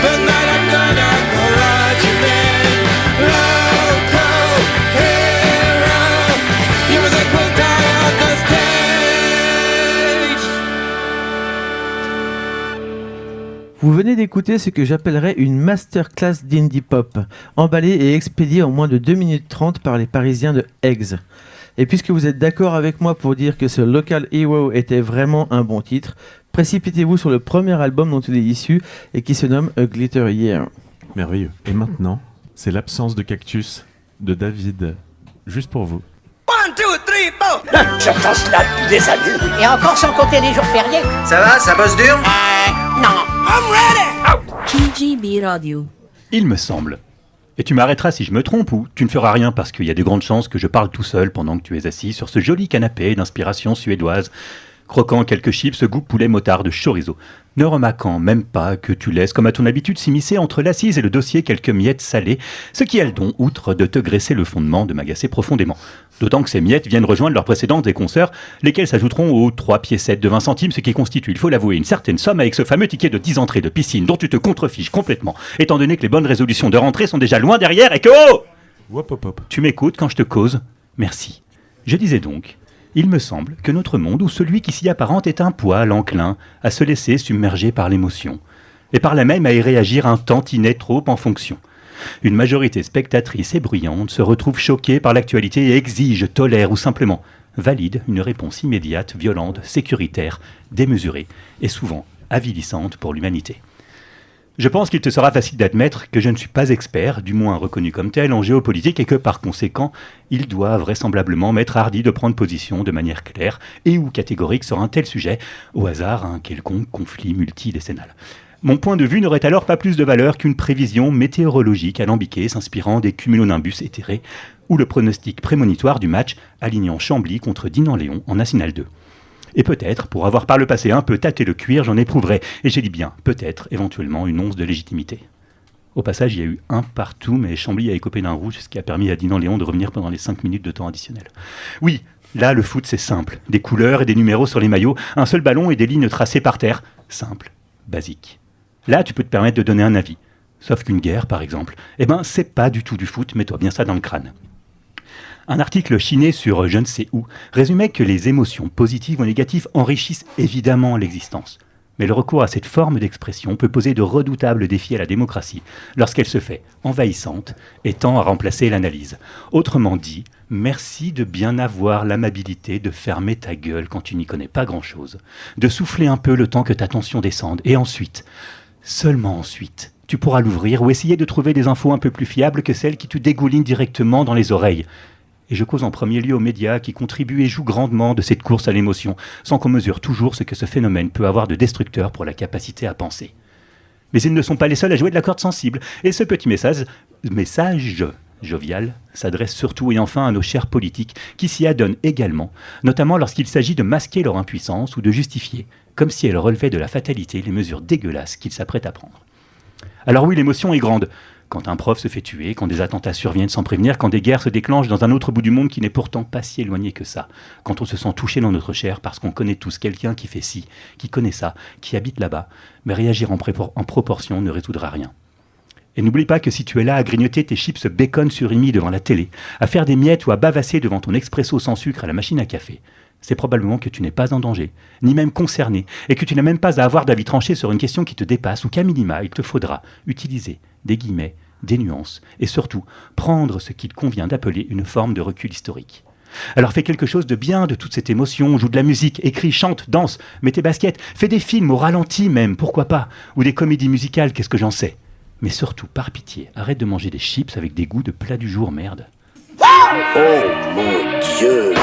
The night I'm gonna collide you in. Local hero, you was a quick die on the stage. Vous venez d'écouter ce que j'appellerais une masterclass d'indie pop, emballée et expédiée en moins de 2 minutes 30 par les Parisiens de Eggs. Et puisque vous êtes d'accord avec moi pour dire que ce Local Hero était vraiment un bon titre, précipitez-vous sur le premier album dont il est issu et qui se nomme A Glitter Year. Merveilleux. Et maintenant, c'est l'absence de cactus de David, juste pour vous. 1, 2, 3, 4. Je pense là depuis des années. Et encore sans compter les jours fériés. Ça va, ça bosse dur? Non. I'm ready. KGB Radio. Il me semble. Et tu m'arrêteras si je me trompe ou tu ne feras rien parce qu'il y a de grandes chances que je parle tout seul pendant que tu es assis sur ce joli canapé d'inspiration suédoise, croquant quelques chips goût poulet motard chorizo, ne remarquant même pas que tu laisses comme à ton habitude s'immiscer entre l'assise et le dossier quelques miettes salées, ce qui a le don, outre de te graisser le fondement, de m'agacer profondément. D'autant que ces miettes viennent rejoindre leurs précédentes des consoeurs, lesquelles s'ajouteront aux 3 piécettes de 20 centimes, ce qui constitue, il faut l'avouer, une certaine somme avec ce fameux ticket de 10 entrées de piscine dont tu te contrefiches complètement, étant donné que les bonnes résolutions de rentrée sont déjà loin derrière et que... Oh Hop, hop, hop. Tu m'écoutes quand je te cause? Merci. Je disais donc, il me semble que notre monde, ou celui qui s'y apparente, est un poil enclin à se laisser submerger par l'émotion, et par là même à y réagir un tantinet trop en fonction. Une majorité spectatrice et bruyante se retrouve choquée par l'actualité et exige, tolère ou simplement valide une réponse immédiate, violente, sécuritaire, démesurée et souvent avilissante pour l'humanité. Je pense qu'il te sera facile d'admettre que je ne suis pas expert, du moins reconnu comme tel, en géopolitique et que par conséquent, il doit vraisemblablement m'être hardi de prendre position de manière claire et ou catégorique sur un tel sujet, au hasard un quelconque conflit multidécennal. Mon point de vue n'aurait alors pas plus de valeur qu'une prévision météorologique alambiquée s'inspirant des cumulonimbus éthérés ou le pronostic prémonitoire du match alignant Chambly contre Dinan-Léon en National 2. Et peut-être, pour avoir par le passé un peu tâté le cuir, j'en éprouverai, et j'ai dit bien, peut-être, éventuellement, une once de légitimité. Au passage, il y a eu un partout, mais Chambly a écopé d'un rouge, ce qui a permis à Dinan-Léon de revenir pendant les 5 minutes de temps additionnel. Oui, là, le foot, c'est simple. Des couleurs et des numéros sur les maillots, un seul ballon et des lignes tracées par terre. Simple, basique. Là, tu peux te permettre de donner un avis. Sauf qu'une guerre, par exemple, c'est pas du tout du foot, mets-toi bien ça dans le crâne. Un article chiné sur je ne sais où résumait que les émotions positives ou négatives enrichissent évidemment l'existence. Mais le recours à cette forme d'expression peut poser de redoutables défis à la démocratie lorsqu'elle se fait envahissante et tend à remplacer l'analyse. Autrement dit, merci de bien avoir l'amabilité de fermer ta gueule quand tu n'y connais pas grand-chose, de souffler un peu le temps que ta tension descende, et ensuite, seulement ensuite, tu pourras l'ouvrir ou essayer de trouver des infos un peu plus fiables que celles qui te dégoulinent directement dans les oreilles. Et je cause en premier lieu aux médias qui contribuent et jouent grandement de cette course à l'émotion, sans qu'on mesure toujours ce que ce phénomène peut avoir de destructeur pour la capacité à penser. Mais ils ne sont pas les seuls à jouer de la corde sensible, et ce petit message jovial s'adresse surtout et enfin à nos chers politiques qui s'y adonnent également, notamment lorsqu'il s'agit de masquer leur impuissance ou de justifier, comme si elle relevait de la fatalité, les mesures dégueulasses qu'ils s'apprêtent à prendre. Alors oui, l'émotion est grande. Quand un prof se fait tuer, quand des attentats surviennent sans prévenir, quand des guerres se déclenchent dans un autre bout du monde qui n'est pourtant pas si éloigné que ça, quand on se sent touché dans notre chair parce qu'on connaît tous quelqu'un qui fait ci, qui connaît ça, qui habite là-bas, mais réagir en proportion ne résoudra rien. Et n'oublie pas que si tu es là à grignoter tes chips bacon surimi devant la télé, à faire des miettes ou à bavasser devant ton expresso sans sucre à la machine à café, c'est probablement que tu n'es pas en danger, ni même concerné, et que tu n'as même pas à avoir d'avis tranché sur une question qui te dépasse, ou qu'à minima, il te faudra utiliser des guillemets, des nuances, et surtout, prendre ce qu'il convient d'appeler une forme de recul historique. Alors fais quelque chose de bien de toute cette émotion, joue de la musique, écris, chante, danse, mets tes baskets, fais des films au ralenti même, pourquoi pas, ou des comédies musicales, qu'est-ce que j'en sais. Mais surtout, par pitié, arrête de manger des chips avec des goûts de plat du jour, merde. Oh mon Dieu!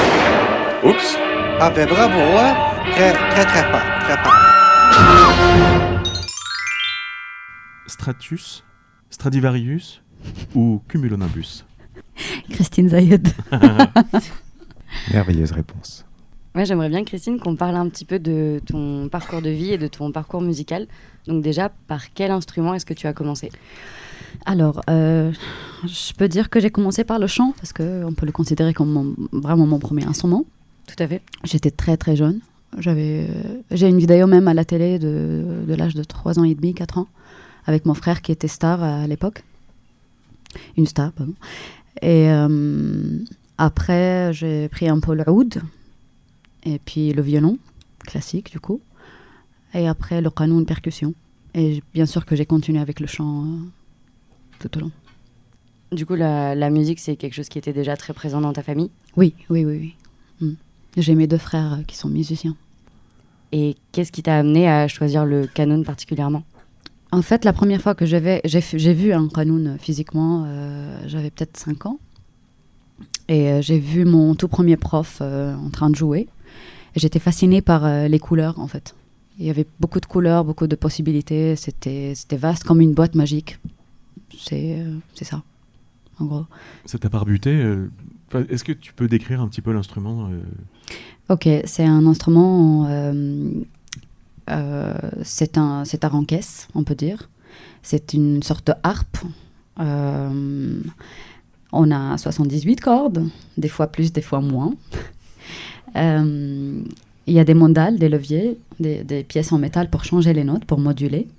Oups! Ah ben bravo, hein? Très pas, très pas. Stratus, Stradivarius ou Cumulonimbus? Christine Zayed. Merveilleuse réponse. Ouais, j'aimerais bien, Christine, qu'on parle un petit peu de ton parcours de vie et de ton parcours musical. Donc déjà, par quel instrument est-ce que tu as commencé ? Alors, je peux dire que j'ai commencé par le chant, parce qu'on peut le considérer comme vraiment mon premier instrument. Tout à fait. J'étais très très jeune. J'ai une vidéo même à la télé de l'âge de 3 ans et demi, 4 ans, avec mon frère qui était star à l'époque. Une star, pardon. Et après, j'ai pris un peu le oud, et puis le violon, classique du coup. Et après, le qanoun, percussion. Et bien sûr que j'ai continué avec le chant tout au long. Du coup, la musique, c'est quelque chose qui était déjà très présent dans ta famille? Oui. J'ai mes 2 frères qui sont musiciens. Et qu'est-ce qui t'a amené à choisir le qanoun particulièrement? En fait, la première fois que j'ai vu un qanoun physiquement, j'avais peut-être 5 ans. Et j'ai vu mon tout premier prof en train de jouer. Et j'étais fascinée par les couleurs, en fait. Il y avait beaucoup de couleurs, beaucoup de possibilités. C'était vaste comme une boîte magique. C'est ça, en gros. Ça t'a pas rebuté est-ce que tu peux décrire un petit peu l'instrument Ok, c'est un instrument, c'est un ranquès, on peut dire. C'est une sorte de harpe. On a 78 cordes, des fois plus, des fois moins. Il y a des mandales, des leviers, des pièces en métal pour changer les notes, pour moduler,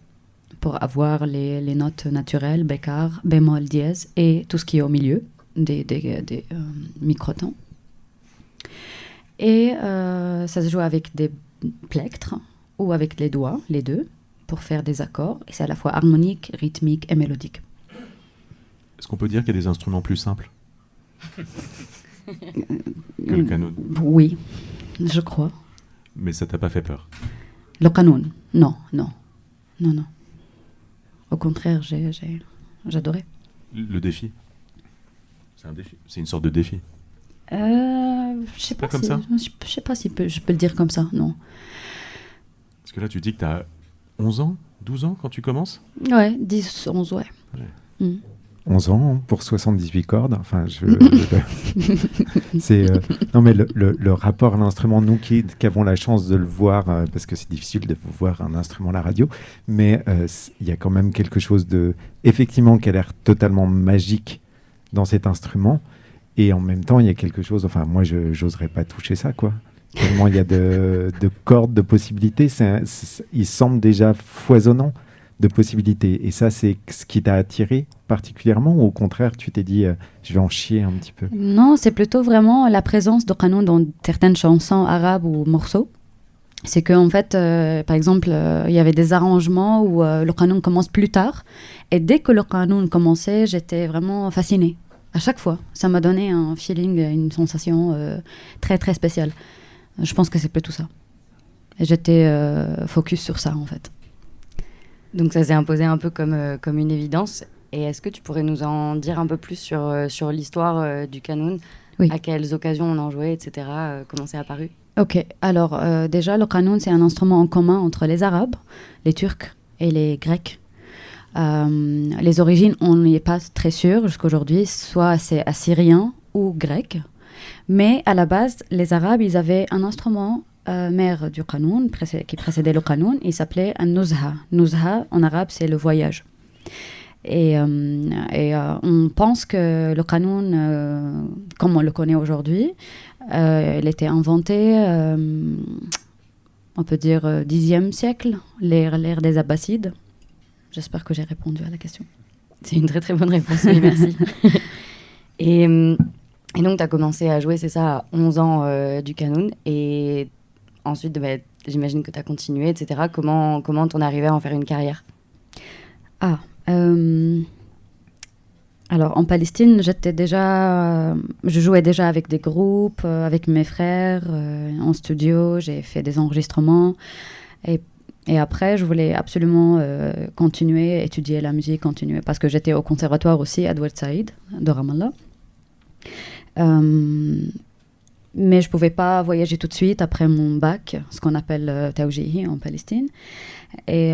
pour avoir les notes naturelles, bécard, bémol, dièse et tout ce qui est au milieu, des microtons. Et ça se joue avec des plectres ou avec les doigts, les deux, pour faire des accords. Et c'est à la fois harmonique, rythmique et mélodique. Est-ce qu'on peut dire qu'il y a des instruments plus simples que le qanoun? Oui, je crois. Mais ça t'a pas fait peur? Le qanoun, non. Au contraire, j'adorais. Le défi? C'est un défi? C'est une sorte de défi? Je sais pas comme si, ça? je sais pas si je peux le dire comme ça, non. Parce que là, tu dis que tu as 11 ans, 12 ans quand tu commences? Ouais, 10, 11, ouais. 11 ans pour 78 cordes. Enfin, non, mais le rapport à l'instrument, nous qui avons la chance de le voir, parce que c'est difficile de voir un instrument à la radio, mais il y a quand même quelque chose effectivement, qui a l'air totalement magique dans cet instrument. Et en même temps, il y a quelque chose... Enfin, moi, je n'oserais pas toucher ça, quoi. Tellement il y a de cordes, de possibilités. Il semble déjà foisonnant de possibilités. Et ça, c'est ce qui t'a attiré particulièrement, ou au contraire, tu t'es dit, je vais en chier un petit peu? Non, c'est plutôt vraiment la présence de qanoun dans certaines chansons arabes ou morceaux. C'est qu'en fait, par exemple, il y avait des arrangements où le qanoun commence plus tard. Et dès que le qanoun commençait, j'étais vraiment fascinée. À chaque fois, ça m'a donné un feeling, une sensation très très spéciale. Je pense que c'est plutôt ça. Et j'étais focus sur ça en fait. Donc ça s'est imposé un peu comme une évidence. Et est-ce que tu pourrais nous en dire un peu plus sur l'histoire du qanoun? Oui. À quelles occasions on en jouait, etc. Comment c'est apparu? Ok, alors déjà le qanoun c'est un instrument en commun entre les Arabes, les Turcs et les Grecs. Les origines, on n'y est pas très sûr jusqu'aujourd'hui, soit c'est assyrien ou grec. Mais à la base, les Arabes, ils avaient un instrument mère du qanoun, qui précédait le qanoun, il s'appelait un nuzha. Nuzha, en arabe, c'est le voyage. Et on pense que le qanoun, comme on le connaît aujourd'hui, il était inventé, on peut dire, 10e siècle, l'ère des Abbassides. J'espère que j'ai répondu à la question. C'est une très très bonne réponse, oui, merci. Et donc, tu as commencé à jouer, c'est ça, à 11 ans du qanoun. Et ensuite, j'imagine que tu as continué, etc. Comment t'en es arrivé à en faire une carrière? Alors, en Palestine, je jouais déjà avec des groupes, avec mes frères, en studio. J'ai fait des enregistrements. Et après, je voulais absolument continuer, étudier la musique, parce que j'étais au conservatoire aussi, à Douar Saïd, de Ramallah. Mais je ne pouvais pas voyager tout de suite après mon bac, ce qu'on appelle Tawjihi en Palestine. Et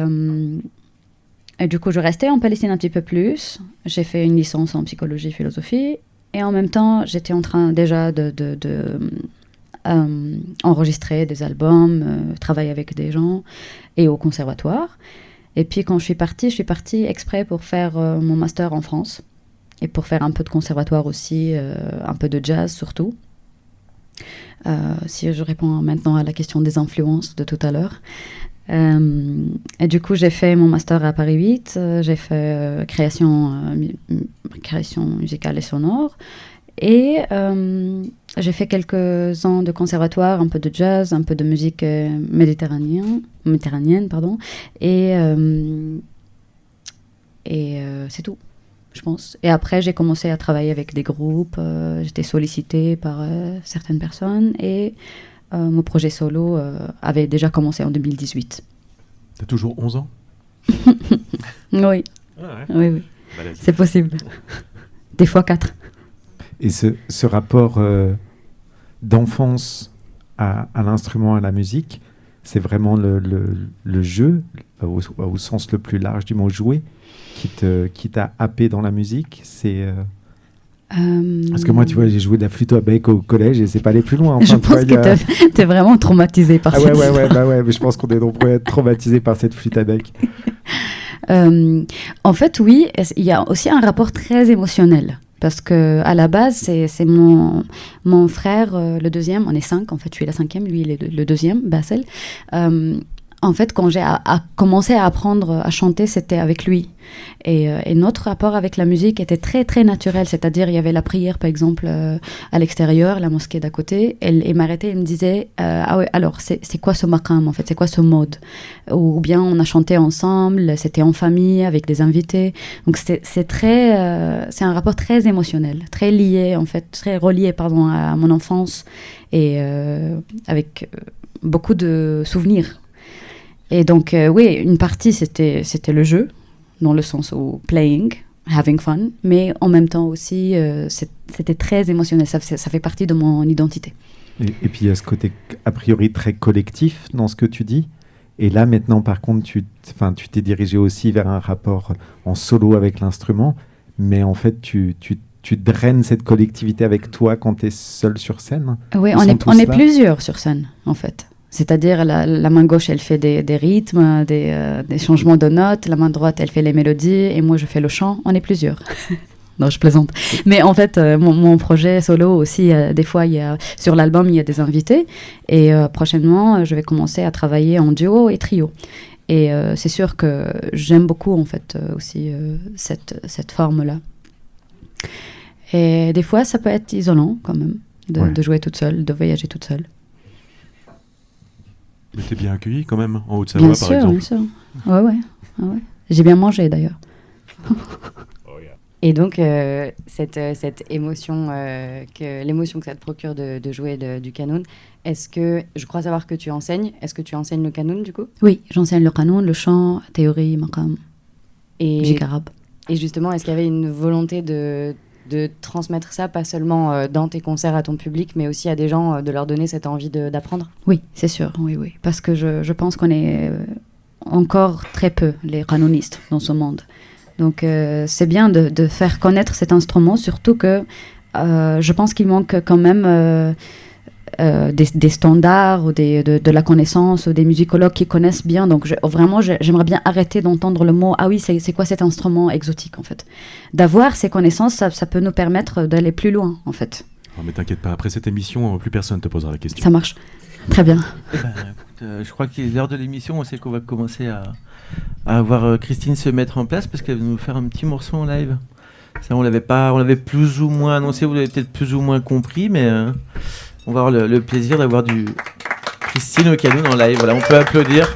du coup, je restais en Palestine un petit peu plus. J'ai fait une licence en psychologie et philosophie. Et en même temps, j'étais en train déjà enregistrer des albums, travailler avec des gens et au conservatoire. Et puis quand je suis partie exprès pour faire mon master en France et pour faire un peu de conservatoire aussi, un peu de jazz surtout. Si je réponds maintenant à la question des influences de tout à l'heure. Et du coup, j'ai fait mon master à Paris 8, j'ai fait création musicale et sonore, et j'ai fait quelques ans de conservatoire, un peu de jazz, un peu de musique méditerranéenne, pardon, et c'est tout, je pense. Et après, j'ai commencé à travailler avec des groupes, j'étais sollicitée par certaines personnes, et mon projet solo avait déjà commencé en 2018. T'as toujours 11 ans? Oui. Ah ouais. Oui. Balèze. C'est possible. Des fois 4. Et ce rapport d'enfance à l'instrument, à la musique, c'est vraiment le jeu, au sens le plus large du mot jouer, qui t'a happé dans la musique. C'est parce que moi, tu vois, j'ai joué de la flûte à bec au collège et c'est pas aller plus loin. Enfin, je pense que t'es vraiment traumatisé par cette histoire. Ouais, mais je pense qu'on est nombreux à être traumatisés par cette flûte à bec. En fait, oui, il y a aussi un rapport très émotionnel. Parce que à la base, c'est mon frère, le deuxième, on est 5, en fait, je suis la 5e, lui, il est le deuxième, Bassel. En fait, quand j'ai commencé à apprendre à chanter, c'était avec lui. Et notre rapport avec la musique était très, très naturel. C'est-à-dire, il y avait la prière, par exemple, à l'extérieur, la mosquée d'à côté. Il m'arrêtait et me disait ah ouais, alors, c'est quoi ce maqam, en fait? C'est quoi ce mode? Ou bien on a chanté ensemble, c'était en famille, avec des invités. Donc, c'est un rapport très émotionnel, très lié, en fait, très relié, pardon, à mon enfance et avec beaucoup de souvenirs. Et donc, oui, une partie, c'était le jeu, dans le sens où playing, having fun, mais en même temps aussi, c'était très émotionnel, ça fait partie de mon identité. Et puis, il y a ce côté, a priori, très collectif dans ce que tu dis. Et là, maintenant, par contre, tu t'es dirigé aussi vers un rapport en solo avec l'instrument, mais en fait, tu draines cette collectivité avec toi quand tu es seul sur scène. Oui, on est plusieurs sur scène, en fait. C'est-à-dire, la main gauche, elle fait des rythmes, des changements de notes. La main droite, elle fait les mélodies. Et moi, je fais le chant. On est plusieurs. Non, je plaisante. Mais en fait, mon projet solo aussi, des fois, sur l'album, il y a des invités. Et prochainement, je vais commencer à travailler en duo et trio. Et c'est sûr que j'aime beaucoup, en fait, aussi cette forme-là. Et des fois, ça peut être isolant, quand même, de jouer toute seule, de voyager toute seule. Mais t'es bien accueilli quand même, en Haute-Savoie par exemple. Bien sûr, ouais. J'ai bien mangé d'ailleurs. Et donc, cette émotion, l'émotion que ça te procure de jouer du qanun, est-ce que, je crois savoir que tu enseignes, est-ce que tu enseignes le qanun du coup? Oui, j'enseigne le qanun, le chant, théorie, maqam, musique arabe. Et justement, est-ce qu'il y avait une volonté de transmettre ça, pas seulement dans tes concerts à ton public, mais aussi à des gens, de leur donner cette envie d'apprendre? Oui, c'est sûr, oui. Parce que je pense qu'on est encore très peu les qanounistes dans ce monde. Donc c'est bien de faire connaître cet instrument, surtout que je pense qu'il manque quand même des standards ou de la connaissance, ou des musicologues qui connaissent bien. Donc j'aimerais bien arrêter d'entendre le mot « Ah oui, c'est quoi cet instrument exotique ?» en fait. D'avoir ces connaissances, ça peut nous permettre d'aller plus loin en fait. Oh, mais t'inquiète pas, après cette émission, plus personne te posera la question. Ça marche. Très bien. Je crois qu'il est l'heure de l'émission, on sait qu'on va commencer à voir Christine se mettre en place parce qu'elle va nous faire un petit morceau en live. Ça, on l'avait plus ou moins annoncé, vous l'avez peut-être plus ou moins compris, mais on va avoir le plaisir d'avoir du Christine au qanun en live. Voilà, on peut applaudir.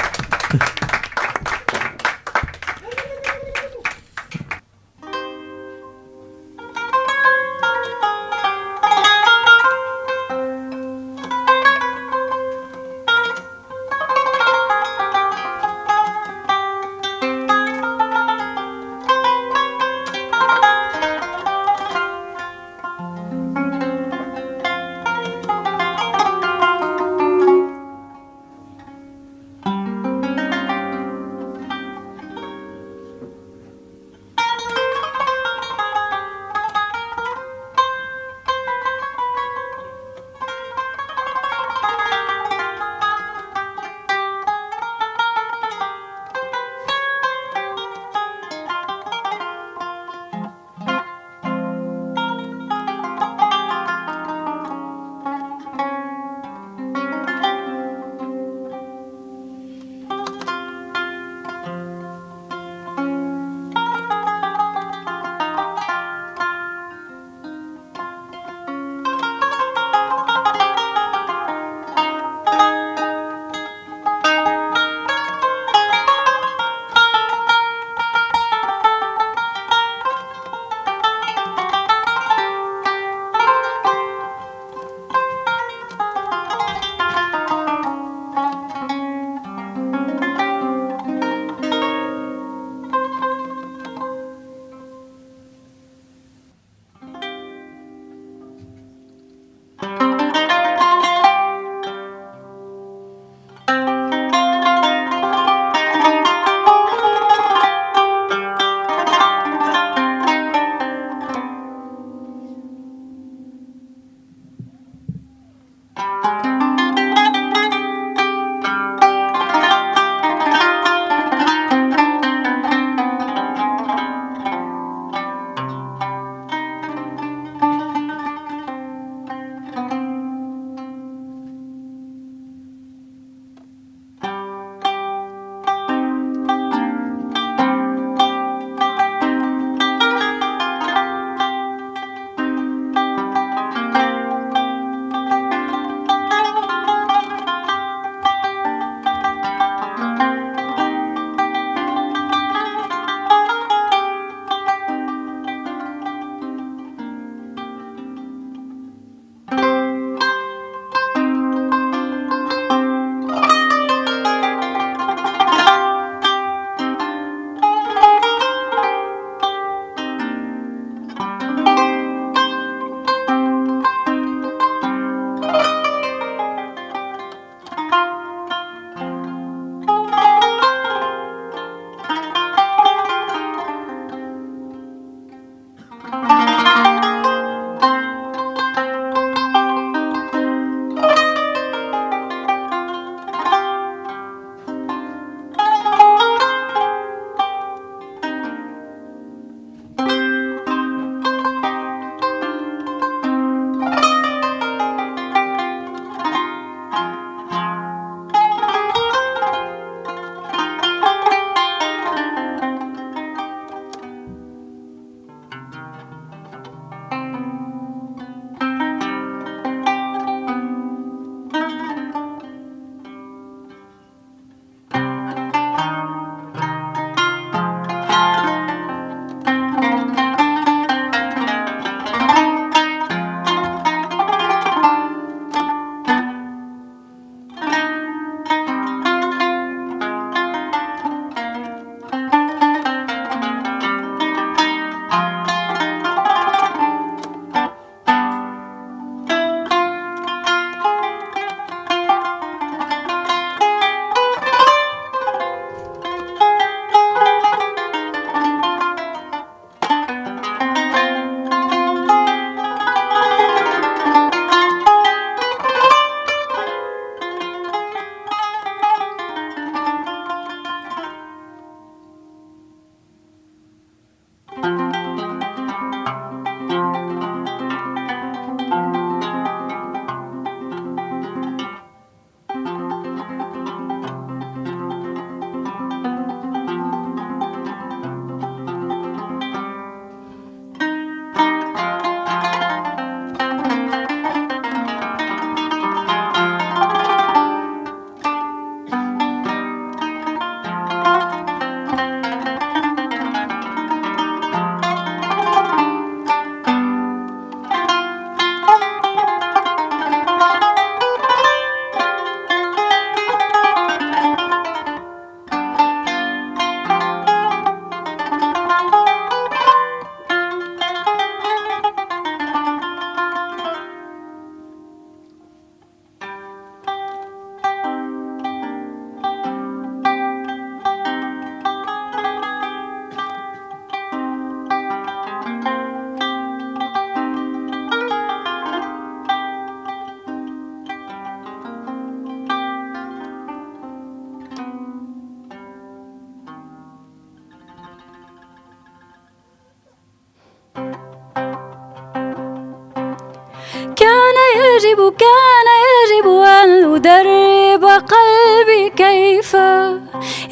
كان يجب أن أدرب قلبي كيف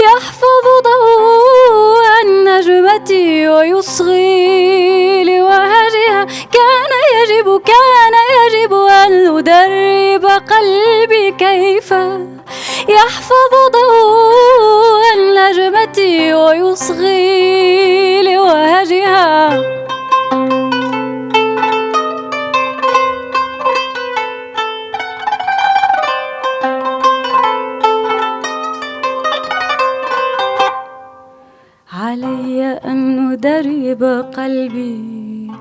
يحفظ ضوء النجمة ويصغي لوهجها كان يجب أن أدرب قلبي كيف يحفظ ضوء النجمة ويصغي لوهجها علي أن أدرب قلبي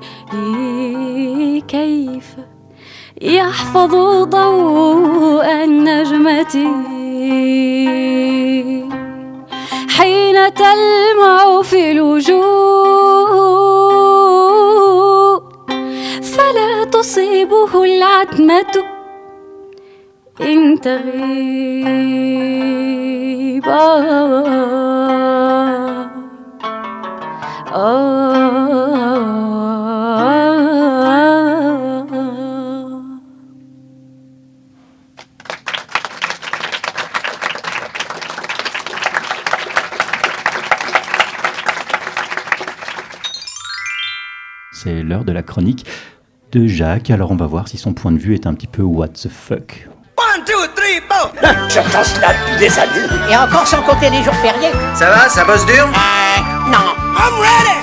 كيف يحفظ ضوء النجمة حين تلمع في الوجوه فلا تصيبه العتمة إن تغيب C'est l'heure de la chronique de Jacques. Alors on va voir si son point de vue est un petit peu what the fuck. 1, 2, 3, bon. Je pense là depuis des années. Et encore sans compter les jours fériés. Ça va, ça bosse dur? Non. I'm ready.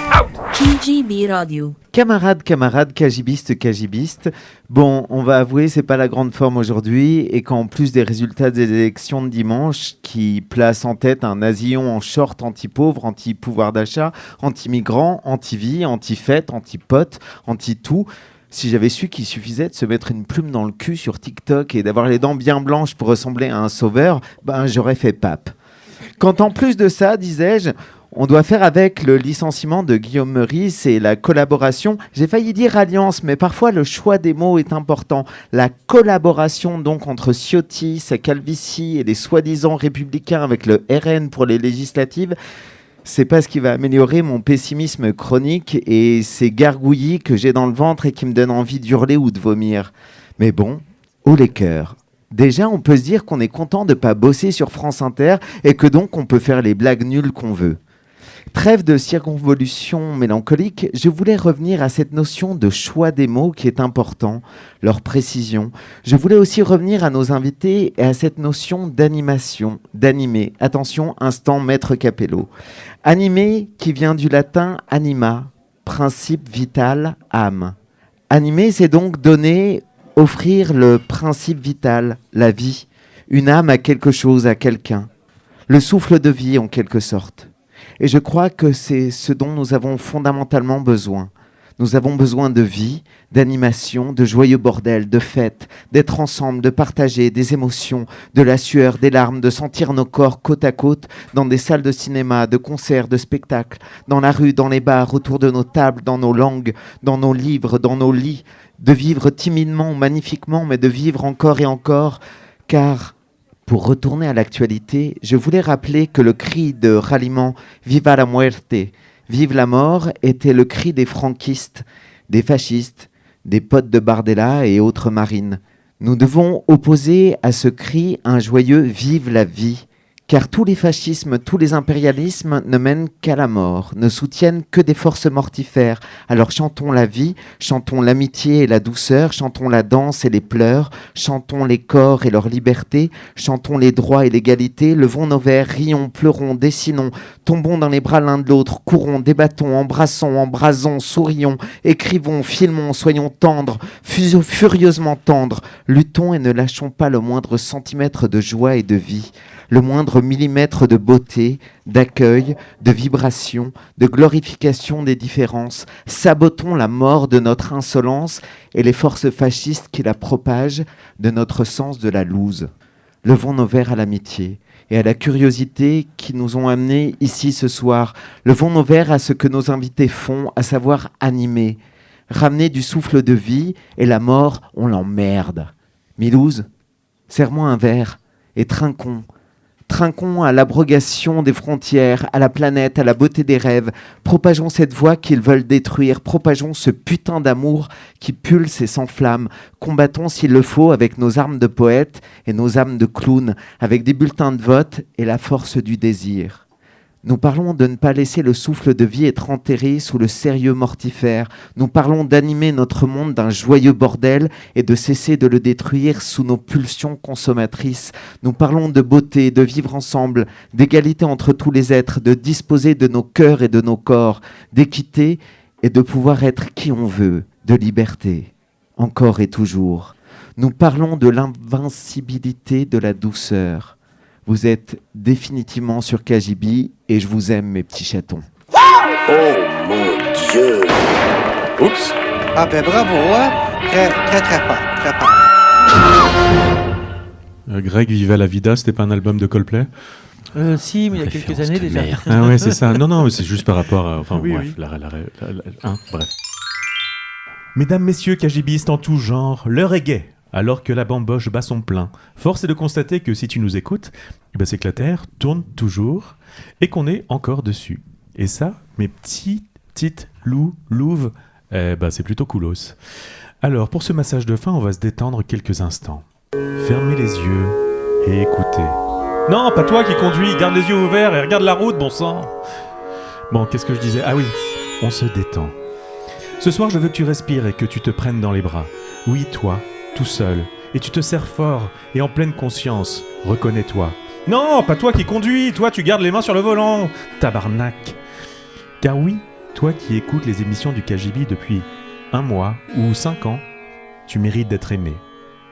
KGB Radio. Camarades, KGBistes. Bon, on va avouer, c'est pas la grande forme aujourd'hui, et qu'en plus des résultats des élections de dimanche, qui placent en tête un nasillon en short anti-pauvre, anti-pouvoir d'achat, anti-migrant, anti-vie, anti-fête, anti-pote, anti-tout, si j'avais su qu'il suffisait de se mettre une plume dans le cul sur TikTok et d'avoir les dents bien blanches pour ressembler à un sauveur, ben j'aurais fait pape. Quand en plus de ça, disais-je, on doit faire avec le licenciement de Guillaume Meurice et la collaboration, j'ai failli dire alliance, mais parfois le choix des mots est important. La collaboration donc entre Ciotti, sa calvitie et les soi-disant républicains avec le RN pour les législatives, c'est pas ce qui va améliorer mon pessimisme chronique et ces gargouillis que j'ai dans le ventre et qui me donnent envie d'hurler ou de vomir. Mais bon, haut les cœurs. Déjà, on peut se dire qu'on est content de pas bosser sur France Inter et que donc on peut faire les blagues nulles qu'on veut. Trêve de circonvolution mélancolique, je voulais revenir à cette notion de choix des mots qui est important, leur précision. Je voulais aussi revenir à nos invités et à cette notion d'animation, d'animer. Attention, instant maître Capello. Animer qui vient du latin anima, principe vital, âme. Animer, c'est donc donner, offrir le principe vital, la vie, une âme à quelque chose, à quelqu'un. Le souffle de vie en quelque sorte. Et je crois que c'est ce dont nous avons fondamentalement besoin. Nous avons besoin de vie, d'animation, de joyeux bordel, de fête, d'être ensemble, de partager des émotions, de la sueur, des larmes, de sentir nos corps côte à côte dans des salles de cinéma, de concerts, de spectacles, dans la rue, dans les bars, autour de nos tables, dans nos langues, dans nos livres, dans nos lits, de vivre timidement ou magnifiquement, mais de vivre encore et encore, car... Pour retourner à l'actualité, je voulais rappeler que le cri de ralliement « Viva la muerte !» Vive la mort était le cri des franquistes, des fascistes, des potes de Bardella et autres marines. Nous devons opposer à ce cri un joyeux « Vive la vie !» Car tous les fascismes, tous les impérialismes ne mènent qu'à la mort, ne soutiennent que des forces mortifères. Alors chantons la vie, chantons l'amitié et la douceur, chantons la danse et les pleurs, chantons les corps et leur liberté, chantons les droits et l'égalité, levons nos verres, rions, pleurons, dessinons, tombons dans les bras l'un de l'autre, courons, débattons, embrassons, embrasons, sourions, écrivons, filmons, soyons tendres, furieusement tendres, luttons et ne lâchons pas le moindre centimètre de joie et de vie. Le moindre millimètre de beauté, d'accueil, de vibration, de glorification des différences. Sabotons la mort de notre insolence et les forces fascistes qui la propagent de notre sens de la loose. Levons nos verres à l'amitié et à la curiosité qui nous ont amenés ici ce soir. Levons nos verres à ce que nos invités font, à savoir animer, ramener du souffle de vie et la mort, on l'emmerde. Milouz, serre-moi un verre et trinquons. Trinquons à l'abrogation des frontières, à la planète, à la beauté des rêves. Propageons cette voie qu'ils veulent détruire. Propageons ce putain d'amour qui pulse et s'enflamme. Combattons s'il le faut avec nos armes de poètes et nos âmes de clowns, avec des bulletins de vote et la force du désir. Nous parlons de ne pas laisser le souffle de vie être enterré sous le sérieux mortifère. Nous parlons d'animer notre monde d'un joyeux bordel et de cesser de le détruire sous nos pulsions consommatrices. Nous parlons de beauté, de vivre ensemble, d'égalité entre tous les êtres, de disposer de nos cœurs et de nos corps, d'équité et de pouvoir être qui on veut, de liberté, encore et toujours. Nous parlons de l'invincibilité de la douceur. Vous êtes définitivement sur KGB et je vous aime, mes petits chatons. Oh mon Dieu! Oups! Ah ben bravo, hein? Très pas. Greg Viva la Vida, c'était pas un album de Coldplay? Si, mais il y a quelques années déjà. Ah ouais, c'est ça. Non, mais c'est juste par rapport à... Enfin, oui, bref, oui. Bref. Mesdames, messieurs, KGBistes en tout genre, l'heure est gaie. Alors que la bamboche bat son plein. Force est de constater que si tu nous écoutes, c'est que la Terre tourne toujours et qu'on est encore dessus. Et ça, mes petites louves, c'est plutôt coolos. Alors, pour ce massage de fin, on va se détendre quelques instants. Fermez les yeux et écoutez. Non, pas toi qui conduis, garde les yeux ouverts et regarde la route, bon sang. Bon, qu'est-ce que je disais? Ah oui, on se détend. Ce soir, je veux que tu respires et que tu te prennes dans les bras. Oui, toi, tout seul, et tu te serres fort et en pleine conscience, reconnais-toi. Non, pas toi qui conduis, toi tu gardes les mains sur le volant, tabarnak. Car oui, toi qui écoutes les émissions du KGB depuis 1 mois ou 5 ans, tu mérites d'être aimé.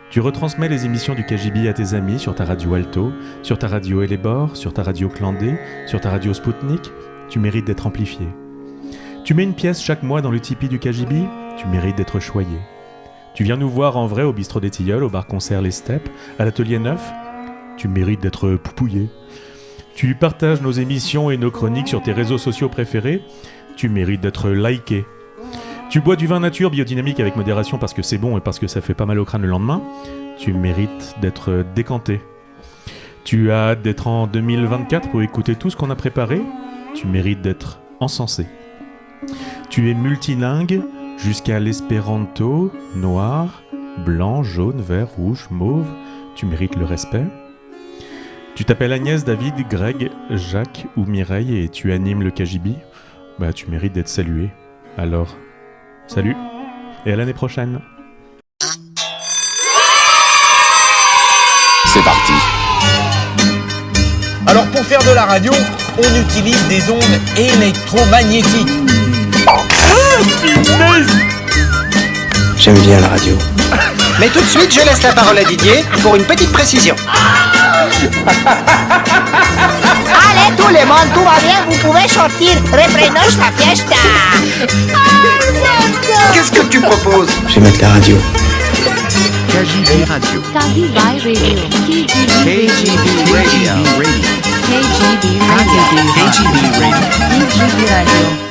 Tu retransmets les émissions du KGB à tes amis sur ta radio Alto, sur ta radio Elébor, sur ta radio Clandé, sur ta radio Spoutnik, tu mérites d'être amplifié. Tu mets une pièce chaque mois dans le Tipeee du KGB, tu mérites d'être choyé. Tu viens nous voir en vrai au bistrot des Tilleuls, au bar-concert Les Steppes, à l'atelier 9. Tu mérites d'être poupouillé. Tu partages nos émissions et nos chroniques sur tes réseaux sociaux préférés. Tu mérites d'être liké. Tu bois du vin nature biodynamique avec modération parce que c'est bon et parce que ça fait pas mal au crâne le lendemain. Tu mérites d'être décanté. Tu as hâte d'être en 2024 pour écouter tout ce qu'on a préparé. Tu mérites d'être encensé. Tu es multilingue jusqu'à l'espéranto, noir, blanc, jaune, vert, rouge, mauve. Tu mérites le respect. Tu t'appelles Agnès, David, Greg, Jacques ou Mireille et tu animes le KGB. Tu mérites d'être salué. Alors, salut et à l'année prochaine. C'est parti. Alors pour faire de la radio, on utilise des ondes électromagnétiques. J'aime bien la radio. Mais tout de suite, je laisse la parole à Didier pour une petite précision. Allez tout le monde, tout va bien, vous pouvez sortir. Reprenons la fiesta. Qu'est-ce que tu proposes? Je vais mettre la radio. KGB Radio. KGB Radio. KGB Radio. KGB Radio. KGB Radio. KGB Radio.